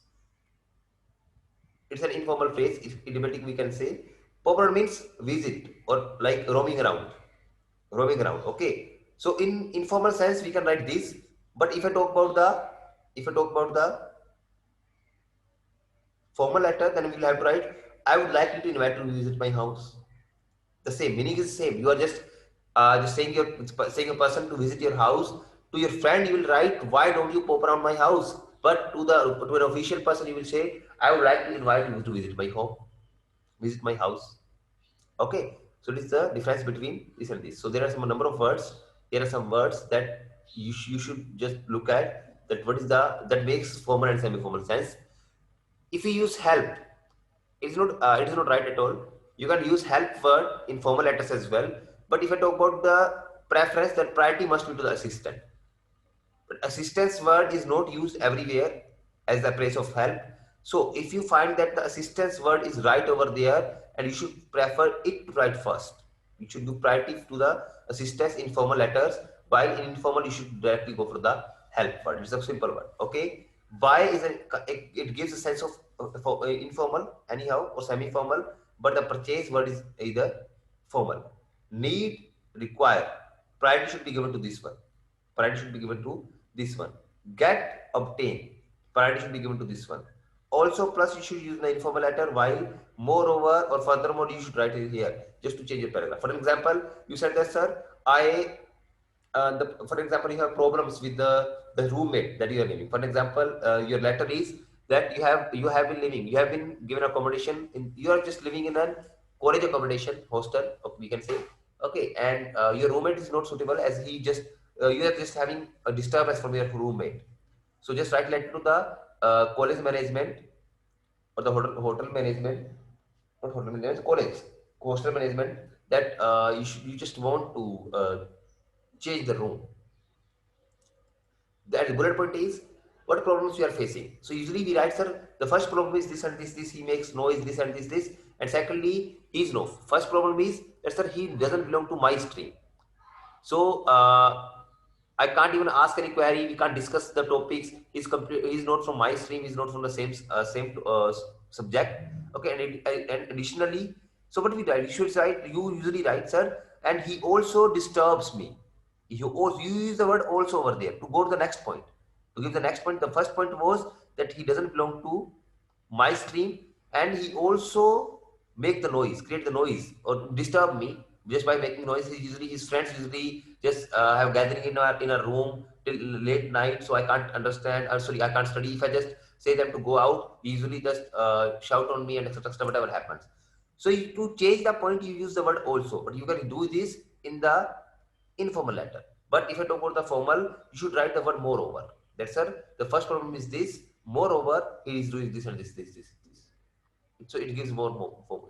S1: It's an informal phrase. If idiomatic we can say. Pop around means visit or like roaming around. Roaming around. Okay. So in informal sense we can write this. But if I talk about the formal letter, then we will have to write, I would like you to invite to visit my house. The same meaning is the same. You are just saying a person to visit your house. To your friend you will write, why don't you pop around my house? But to an official person you will say, I would like to invite you to visit my home, visit my house. Okay, so this is the difference between this and this. So there are some number of words. There are some words that you should just look at, that what is the that makes formal and semi-formal sense. If you use help, it is not right at all. You can use help word in formal letters as well. But if I talk about the preference, then priority must be to the assistant. But assistance word is not used everywhere as the place of help. So if you find that the assistance word is right over there, and you should prefer it to write first. You should give priority to the assistance in formal letters, while in informal you should directly go for the help word. It's a simple word. Okay. Why is it gives a sense of informal anyhow or semi-formal, but the purchase word is either formal. Need, require. Priority should be given to this one. Priority should be given to this one. Get, obtain. Priority should be given to this one. Also, plus you should use the informal letter, while moreover or furthermore you should write it here just to change your paragraph. For example, you said that, sir, for example, you have problems with the roommate that you are living. For example, your letter is that you have been living, you have been given accommodation you are just living in a college accommodation hostel, we can say. Okay, and your roommate is not suitable, as he just you are just having a disturbance from your roommate. So just write letter to the college management or the hotel management, not hotel management, college, hostel management, that you just want to change the room. That bullet point is what problems you are facing. So usually we write, sir, the first problem is this and this, he makes noise, this and this, and secondly, he's no. First problem is that, sir, he doesn't belong to my stream. So I can't even ask any query. We can't discuss the topics. He's not from my stream. He's not from the same subject. Okay, and additionally, so what we write? You should write. You usually write, sir, and he also disturbs me. You use the word also over there to go to the next point. To give the next point, the first point was that he doesn't belong to my stream, and he also make the noise, create the noise, or disturb me just by making noise. His friends usually just have gathering in a room till late night, so I can't understand. Sorry, I can't study. If I just say them to go out, he usually just shout on me and etc. Whatever happens. So to change the point, you use the word also, but you can do this in the informal letter. But if I talk about the formal, you should write the word moreover. That, sir, the first problem is this. Moreover, he is doing this and this. So it gives more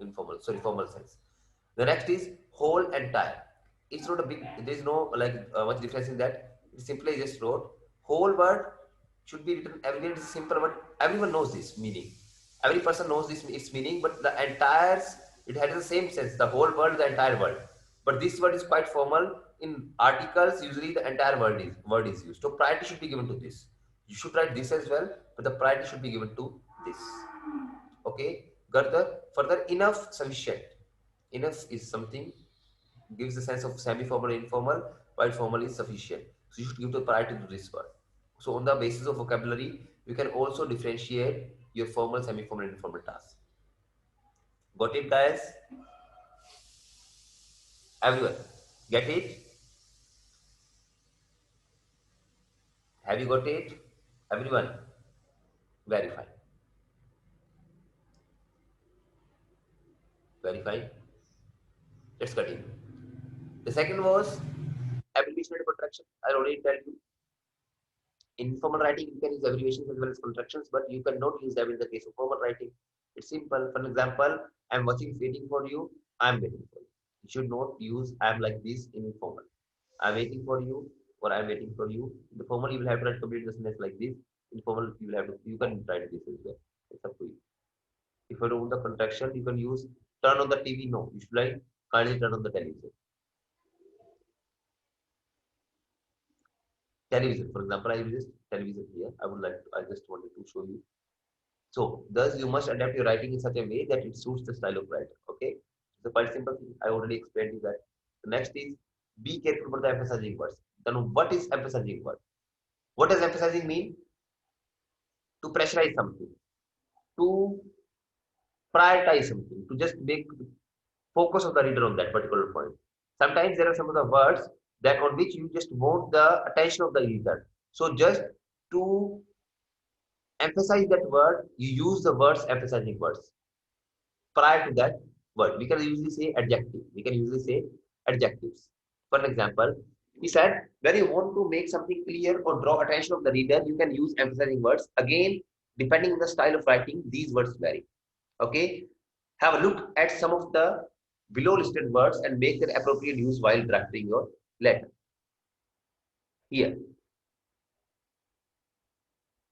S1: informal, sorry, formal sense. The next is whole, entire. It's not a big, there is no like much difference in that. It simply just wrote whole word should be written everywhere. It's simple, but everyone knows this meaning. Every person knows this its meaning, but the entire, it has the same sense. The whole world, the entire world. But this word is quite formal. In articles, usually the entire word is used. So priority should be given to this. You should write this as well, but the priority should be given to this. Okay, further, enough, sufficient. Enough is something gives the sense of semi-formal, informal, while formal is sufficient. So you should give the priority to this word. So on the basis of vocabulary, you can also differentiate your formal, semi-formal, and informal tasks. Got it, guys? Everyone, get it? Have you got it? Everyone, verify. Verify. Let's continue. The second was abbreviation and contraction. I already told you. In formal writing, you can use abbreviations as well as contractions, but you cannot use them in the case of formal writing. It's simple. For example, I'm waiting for you. I'm waiting for you. You should not use I'm like this in informal. I'm waiting for you, or I'm waiting for you. In the formal, you will have to write complete the sentence like this. Informal, you can write this as well. It's up to you. If you don't the contraction, you can use turn on the TV. No, you should write kindly turn on the television. Television, for example, I use this television here. I just wanted to show you. So, thus you must adapt your writing in such a way that it suits the style of writer. Okay, so quite simple thing. I already explained you that. The next is be careful about the emphasizing words. Then, what is emphasizing word? What does emphasizing mean? To pressurize something, to prioritize something, to just make focus of the reader on that particular point. Sometimes there are some of the words that on which you just want the attention of the reader. So, just to emphasize that word, you use the words emphasizing words prior to that word. We can usually say adjective. We can usually say adjectives. For example, we said when you want to make something clear or draw attention of the reader, you can use emphasizing words. Again, Depending on the style of writing, these words vary. Okay, have a look at some of the below listed words and make their appropriate use while drafting your letter. Here,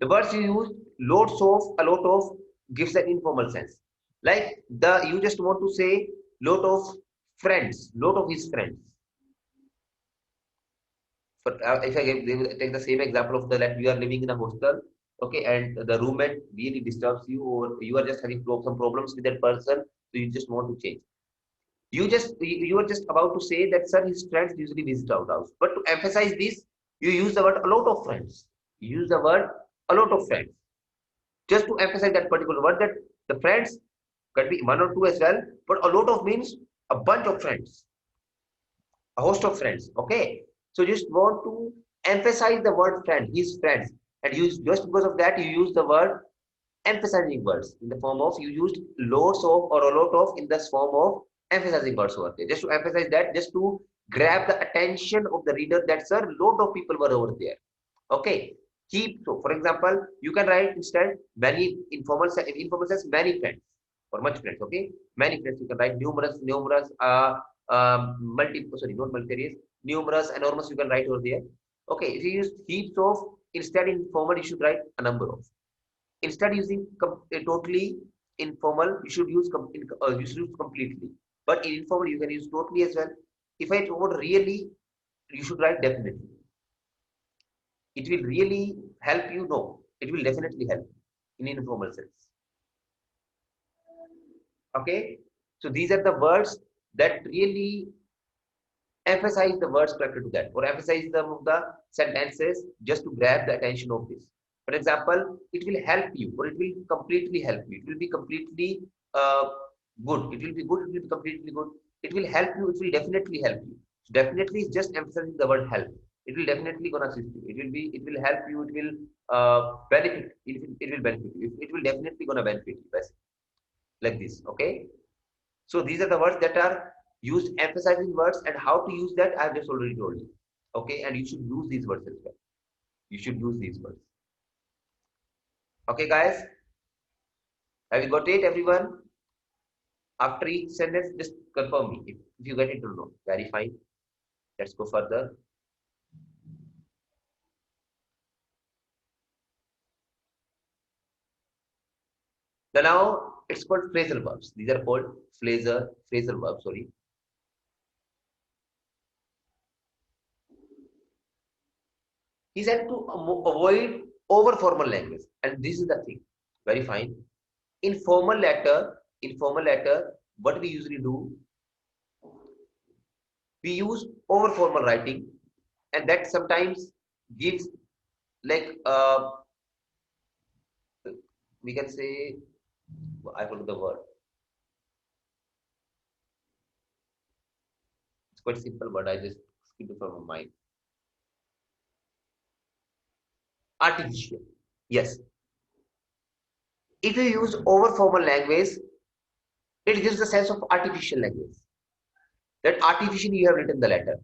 S1: the words you use, loads of, a lot of, gives an informal sense. Like you just want to say lot of friends, lot of his friends. For if I take the same example of the that you are living in a hostel, okay, and the roommate really disturbs you, or you are just having some problems with that person, so you just want to change. You are just about to say that sir, his friends usually visit our house, but to emphasize this, you use the word a lot of friends. You use the word a lot of friends just to emphasize that particular word, that the friends can be one or two as well, but a lot of means a bunch of friends, a host of friends. Okay, so just want to emphasize the word friend, his friends, and use just because of that you use the word emphasizing words in the form of, you used loads of or a lot of in the form of emphasizing words over there, just to emphasize that, just to grab the attention of the reader that sir, lot of people were over there. Okay, keep, so for example, you can write instead many, informal says many friends or much friends. Okay, many friends, you can write numerous, multiple, sorry, not multifarious, numerous, enormous, you can write over there. Okay, if you use heaps of, instead in formal you should write a number of. Instead using totally informal, you should use completely. But in informal, you can use totally as well. If I wrote really, you should write definitely. It will really help you. No, it will definitely help in informal sense. Okay, so these are the words that really emphasize the words connected to that, or emphasize some of the sentences just to grab the attention of this. For example, it will help you, or it will completely help you. It will be completely good. It will be good. It will be completely good. It will help you. It will definitely help you. Definitely is just emphasizing the word help. It will definitely gonna assist you. It will be. It will help you. It will benefit. It will benefit you. It will definitely gonna benefit you. Basically, like this. Okay. So these are the words that are used, emphasizing words, and how to use that I've just already told you. Okay, and you should use these words as well. You should use these words. Okay, guys, have you got it, everyone? After each sentence, just confirm me if you get it or not. Very fine. Let's go further. So now it's called phrasal verbs. These are called phrasal verbs. Sorry. He said to avoid over formal language, and this is the thing. Very fine. In formal letter, what we usually do, we use over formal writing, and that sometimes gives, like, we can say, I forgot the word. It's quite simple, but I just skipped it from my mind. Artificial. Yes. If you use over formal language, it gives the sense of artificial language. That artificially you have written the letter.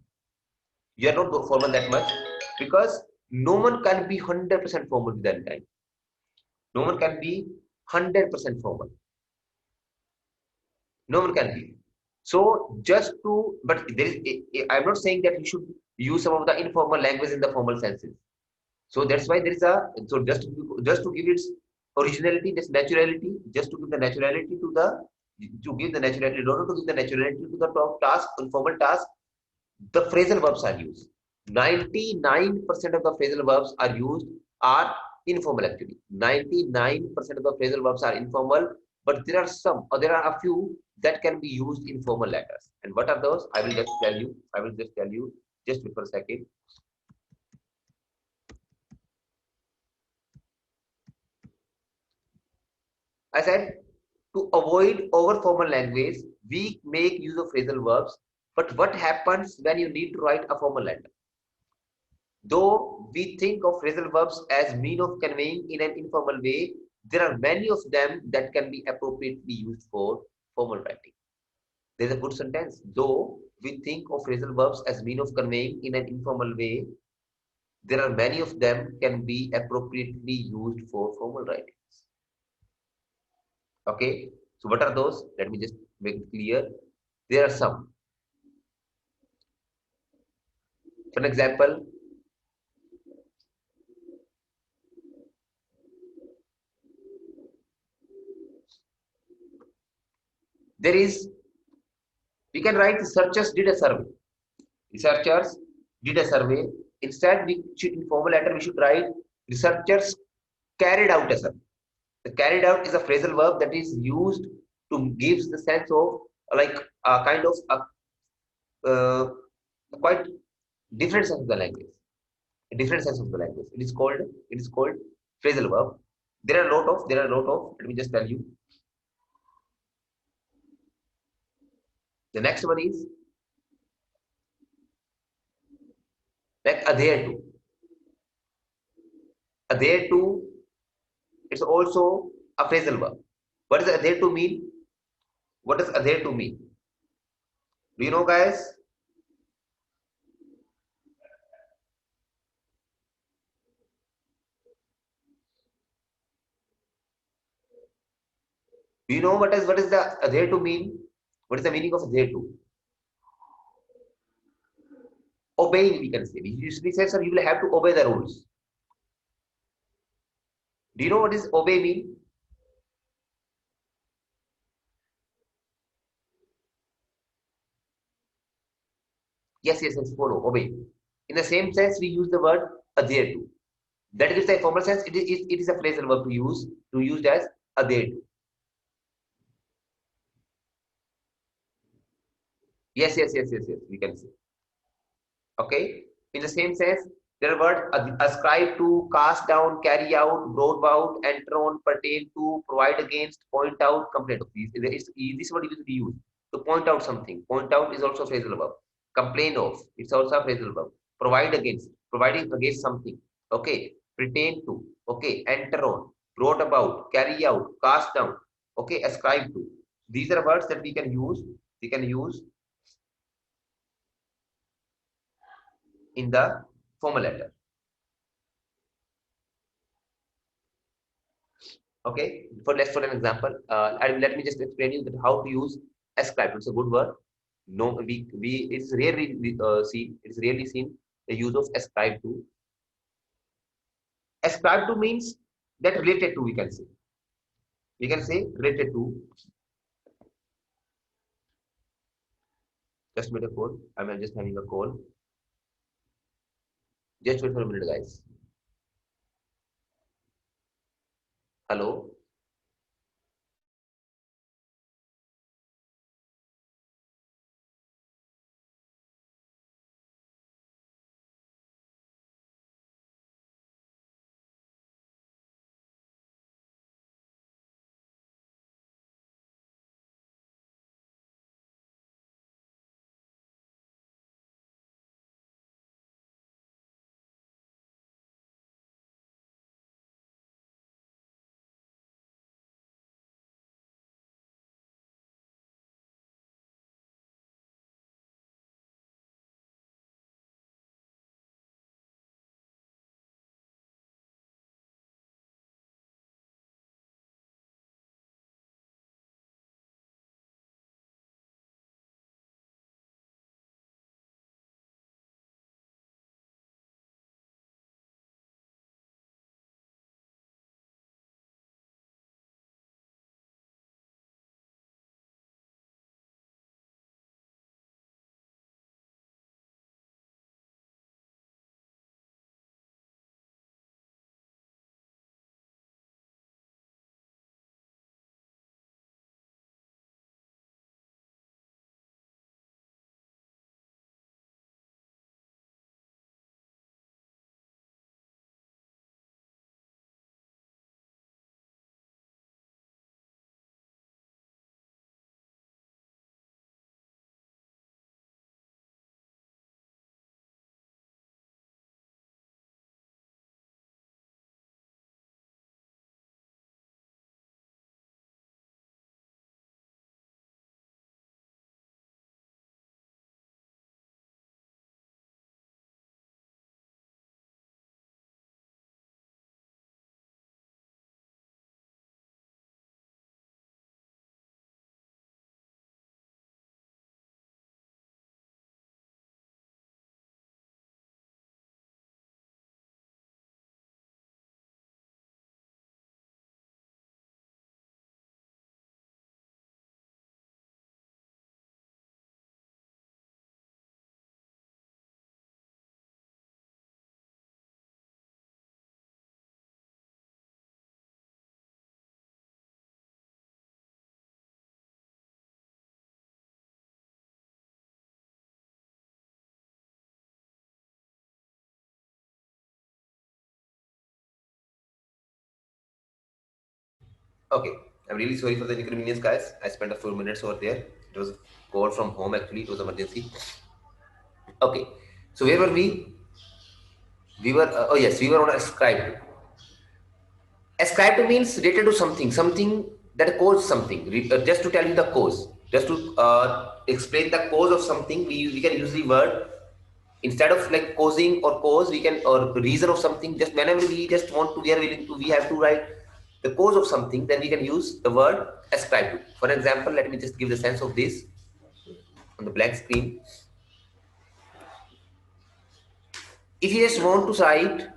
S1: You are not formal that much, because no one can be 100% formal with that time. No one can be 100% formal. No one can be. So just to, but there is, I'm not saying that you should use some of the informal language in the formal senses. So that's why there is a, so just to give its originality, this naturality, just to give the naturality to the, to give the naturality, in order to give the naturality to the top task, informal task, the phrasal verbs are used. 99% of the phrasal verbs are informal actually. 99% of the phrasal verbs are informal, but there are some, or there are a few that can be used in formal letters. And what are those? I will just tell you. I will just tell you. Just wait for a second. I said to avoid over formal language, we make use of phrasal verbs. But what happens when you need to write a formal letter? Though we think of phrasal verbs as mean of conveying in an informal way, there are many of them that can be appropriately used for formal writing. There's a good sentence. Though we think of phrasal verbs as mean of conveying in an informal way, there are many of them can be appropriately used for formal formal writings. Okay, so what are those? Let me just make it clear. There are some. For an example, there is, we can write researchers did a survey. Researchers did a survey. Instead, we should, in formal letter, we should write researchers carried out a survey. The carried out is a phrasal verb that is used to gives the sense of like a kind of uh, a quite different sense of the language. A different sense of the language. It is called phrasal verb. There are a lot of. Let me just tell you. The next one is like adhere to. Adhere to. It's also a phrasal verb. What does adhere to mean? What does adhere to mean? Do you know, guys? Do you know what is the adhere to mean? What is the meaning of adhere to? Obeying, we can say. We usually say, sir, you will have to obey the rules. Do you know what is obey mean? Yes, yes, yes, follow, obey. In the same sense, we use the word adhere to. That gives the formal sense. It is a phrasal verb to use as adhere to. Yes, yes, yes, yes, yes. We can say. Okay. In the same sense, there are words ascribe to, cast down, carry out, brought about, enter on, pertain to, provide against, point out, complain of. This is what we use to point out something. Point out is also phrasal verb. Complain of, it's also a phrasal verb. Provide against, providing against something. Okay. Pertain to, okay. Enter on, brought about, carry out, cast down, okay. Ascribe to. These are words that we can use. We can use in the formal letter. Okay, for an example, and let me just explain you that how to use ascribe. It's a good word. No, we it's rarely seen. It's rarely seen the use of ascribe to. Ascribe to means that related to. We can say. We can say related to. Just made a call. I'm just having a call. Just wait for a minute, guys. Hello. Okay, I'm really sorry for the inconvenience, guys. I spent a few minutes over there. It was a call from home actually. It was emergency. Okay, so where were we? We were oh yes, we were on ascribed. Ascribed means related to something, something that caused something. Just to tell you the cause, just to explain the cause of something, we can use the word instead of like causing or cause. We can or reason of something. Just whenever we just want to, we are willing to, we have to write the cause of something. Then we can use the word ascribe to. For example, let me just give the sense of this on the blank screen. If you just want to write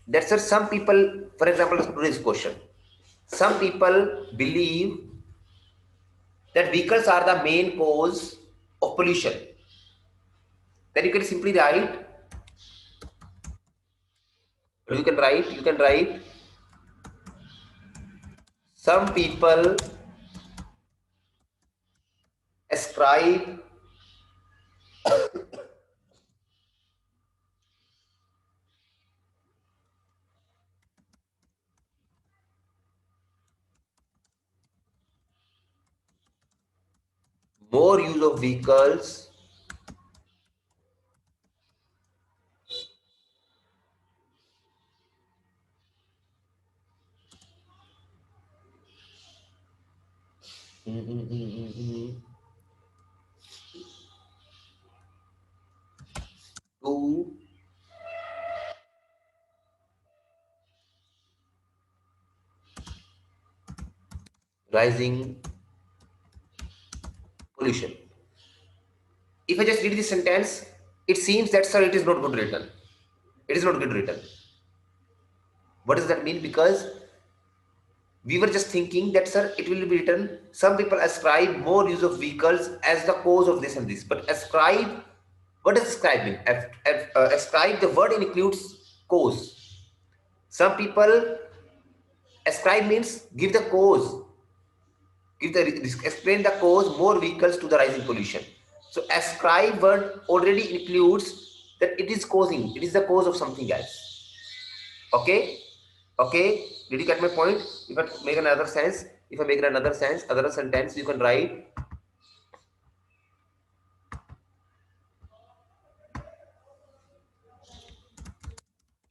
S1: that, sir, some people, for example, today's question, some people believe that vehicles are the main cause of pollution. Then you can simply write, you can write, some people ascribe more use of vehicles to rising pollution. If I just read this sentence, it seems that, sir, it is not good written. It is not good written. What does that mean? Because we were just thinking that, sir, it will be written, some people ascribe more use of vehicles as the cause of this and this. But ascribe, what does ascribe mean? Ascribe, the word includes cause. Some people ascribe means give the cause, give the explain the cause, more vehicles to the rising pollution. So ascribe word already includes that it is causing, it is the cause of something else. Okay, okay, did you get my point? If I make another sense, if I make another sense, other sentence, you can write,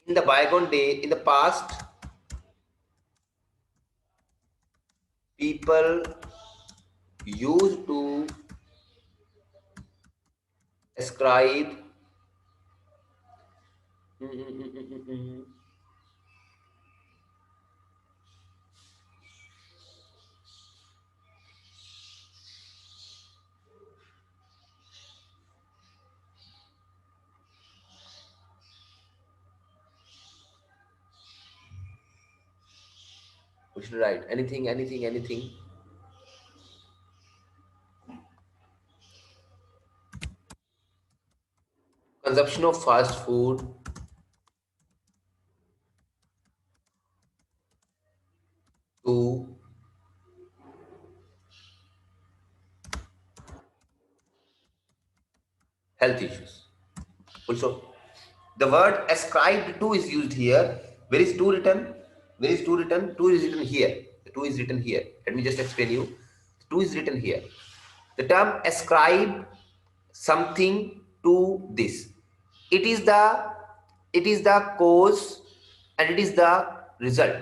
S1: in the bygone day, in the past, people used to ascribe we should write anything, consumption of fast food to health issues. Also, the word ascribed to is used here. Where is to written? Where is to written? To is written here. The to is written here. Let me just explain you. To is written here. The term ascribe something to this. It is the, it is the cause and it is the result.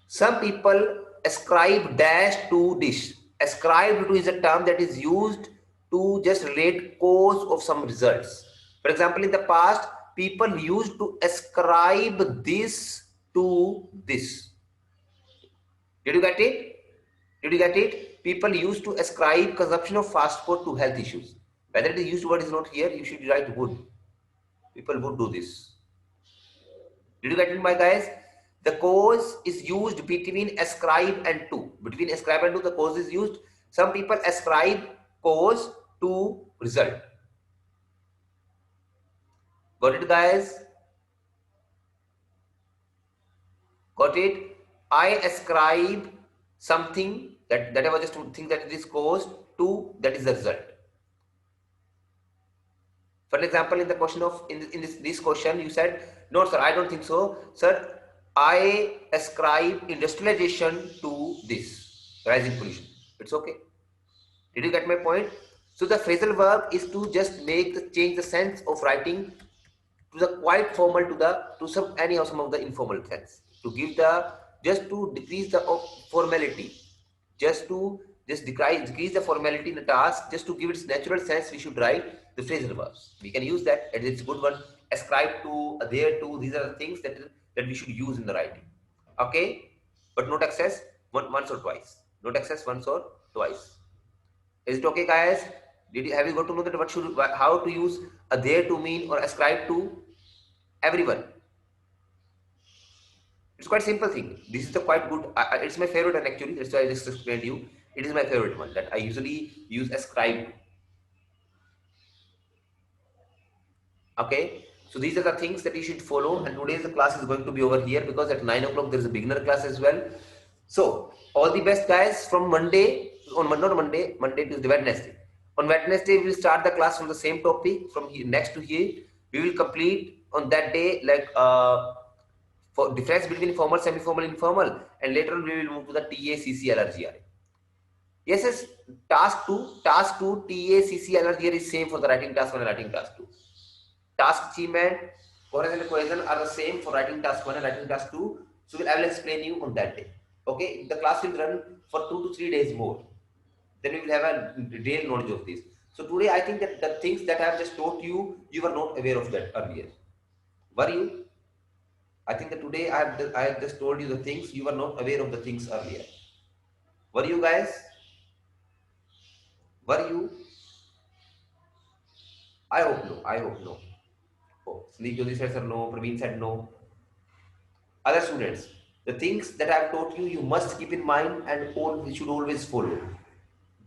S1: Some people ascribe dash to dish. Ascribed to is a term that is used to just relate cause of some results. For example, in the past, people used to ascribe this to this. Did you get it? Did you get it? People used to ascribe consumption of fast food to health issues. Whether the used word is not here, you should write would. People would do this. Did you get it, my guys? The cause is used between ascribe and to. Between ascribe and to, the cause is used. Some people ascribe cause to result. Got it, guys? Got it? I ascribe something that I was just to think that it is cause to that is the result. For example, in the question of in this question, you said, no, sir, I don't think so, sir. I ascribe industrialization to this rising pollution. It's okay. Did you get my point? So the phrasal verb is to just change the sense of writing to the quite formal to the to some of the informal sense, to give the just to decrease the formality, just to just decrease the formality in the task, just to give its natural sense. We should write the phrasal verbs. We can use that, and it's a good one. Ascribe to, there to, these are the things that we should use in the writing. Okay, but not excess once or twice. Not excess once or twice. Is it okay, guys? Have you got to know that how to use a there to mean or ascribe to everyone? It's quite simple thing. This is the quite good. It's my favorite one actually. That's why I just explained you. It is my favorite one that I usually use ascribe to. Okay. So these are the things that you should follow. And today's the class is going to be over here because at 9 o'clock there is a beginner class as well. So all the best, guys. From Monday not Monday, Monday to the Wednesday. On Wednesday we will start the class from the same topic from here next to here. We will complete on that day like for difference between formal, semi-formal, informal, and later on we will move to the TA, CC, LRGRA. Yes, yes. Task two, TA, CC, LRGRA is same for the writing task one and writing task two. Task achievement, coherence and cohesion are the same for writing task one and writing task two. So I will explain you on that day. Okay, the class will run for 2 to 3 days more. Then we will have a real knowledge of this. So today I think that the things that I have just taught you, you were not aware of that earlier. Were you? I think that today I have just told you the things you were not aware of the things earlier. Were you guys? Were you? I hope no. I hope no. Oh, Sleep Jyoti said sir no. Praveen said no. Other students, the things that I have taught you, you must keep in mind and should always follow.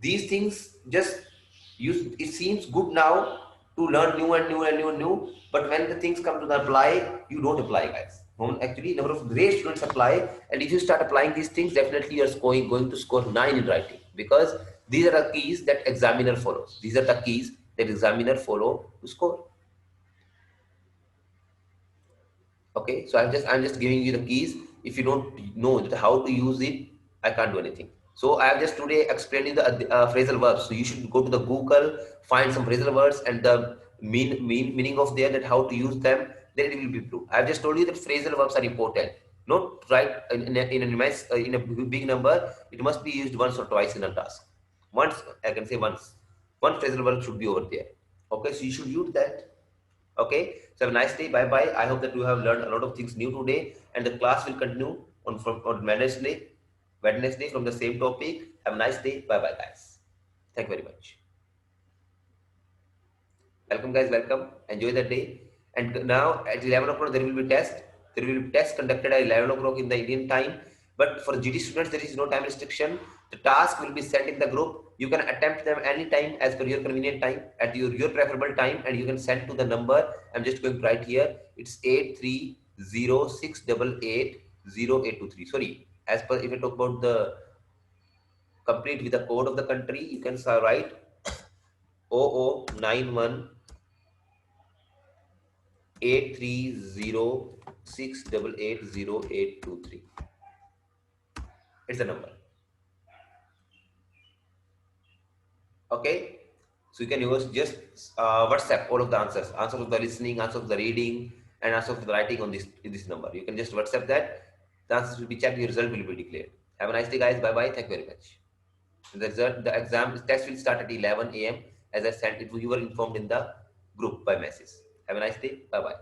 S1: These things just use. It seems good now to learn new and new and new and new, but when the things come to the apply, you don't apply, guys. Actually, number of great students apply, and if you start applying these things, definitely you're going to score 9 in writing, because these are the keys that examiner follows. These are the keys that examiner follow to score. Okay, so I'm just giving you the keys. If you don't know how to use it, I can't do anything. So I have just today explained you the phrasal verbs. So you should go to the Google, find some phrasal words and the meaning of there, that how to use them. Then it will be true. I have just told you that phrasal verbs are important. Not right in a big number. It must be used once or twice in a task. Once, I can say once. One phrasal verb should be over there. Okay, so you should use that. Okay, so have a nice day. Bye bye. I hope that you have learned a lot of things new today, and the class will continue on Wednesday from the same topic. Have a nice day. Bye bye, guys. Thank you very much. Welcome, guys. Welcome. Enjoy the day. And now at 11 o'clock there will be test. There will be test conducted at 11 o'clock in the Indian time. But for GD students, there is no time restriction. The task will be sent in the group. You can attempt them anytime as per your convenient time, at your preferable time, and you can send to the number. I'm just going to write here. It's 83068880823. Sorry, as per if I talk about the complete with the code of the country, you can write 0091 83068800823. It's the number. Okay, so you can use just WhatsApp all of the answers of the listening, answers of the reading, and answers of the writing on this number. You can just WhatsApp that. The answers will be checked. Your result will be declared. Have a nice day, guys. Bye bye. Thank you very much. The exam test will start at 11 a.m. As I said, you were informed in the group by message. Have a nice day. Bye bye.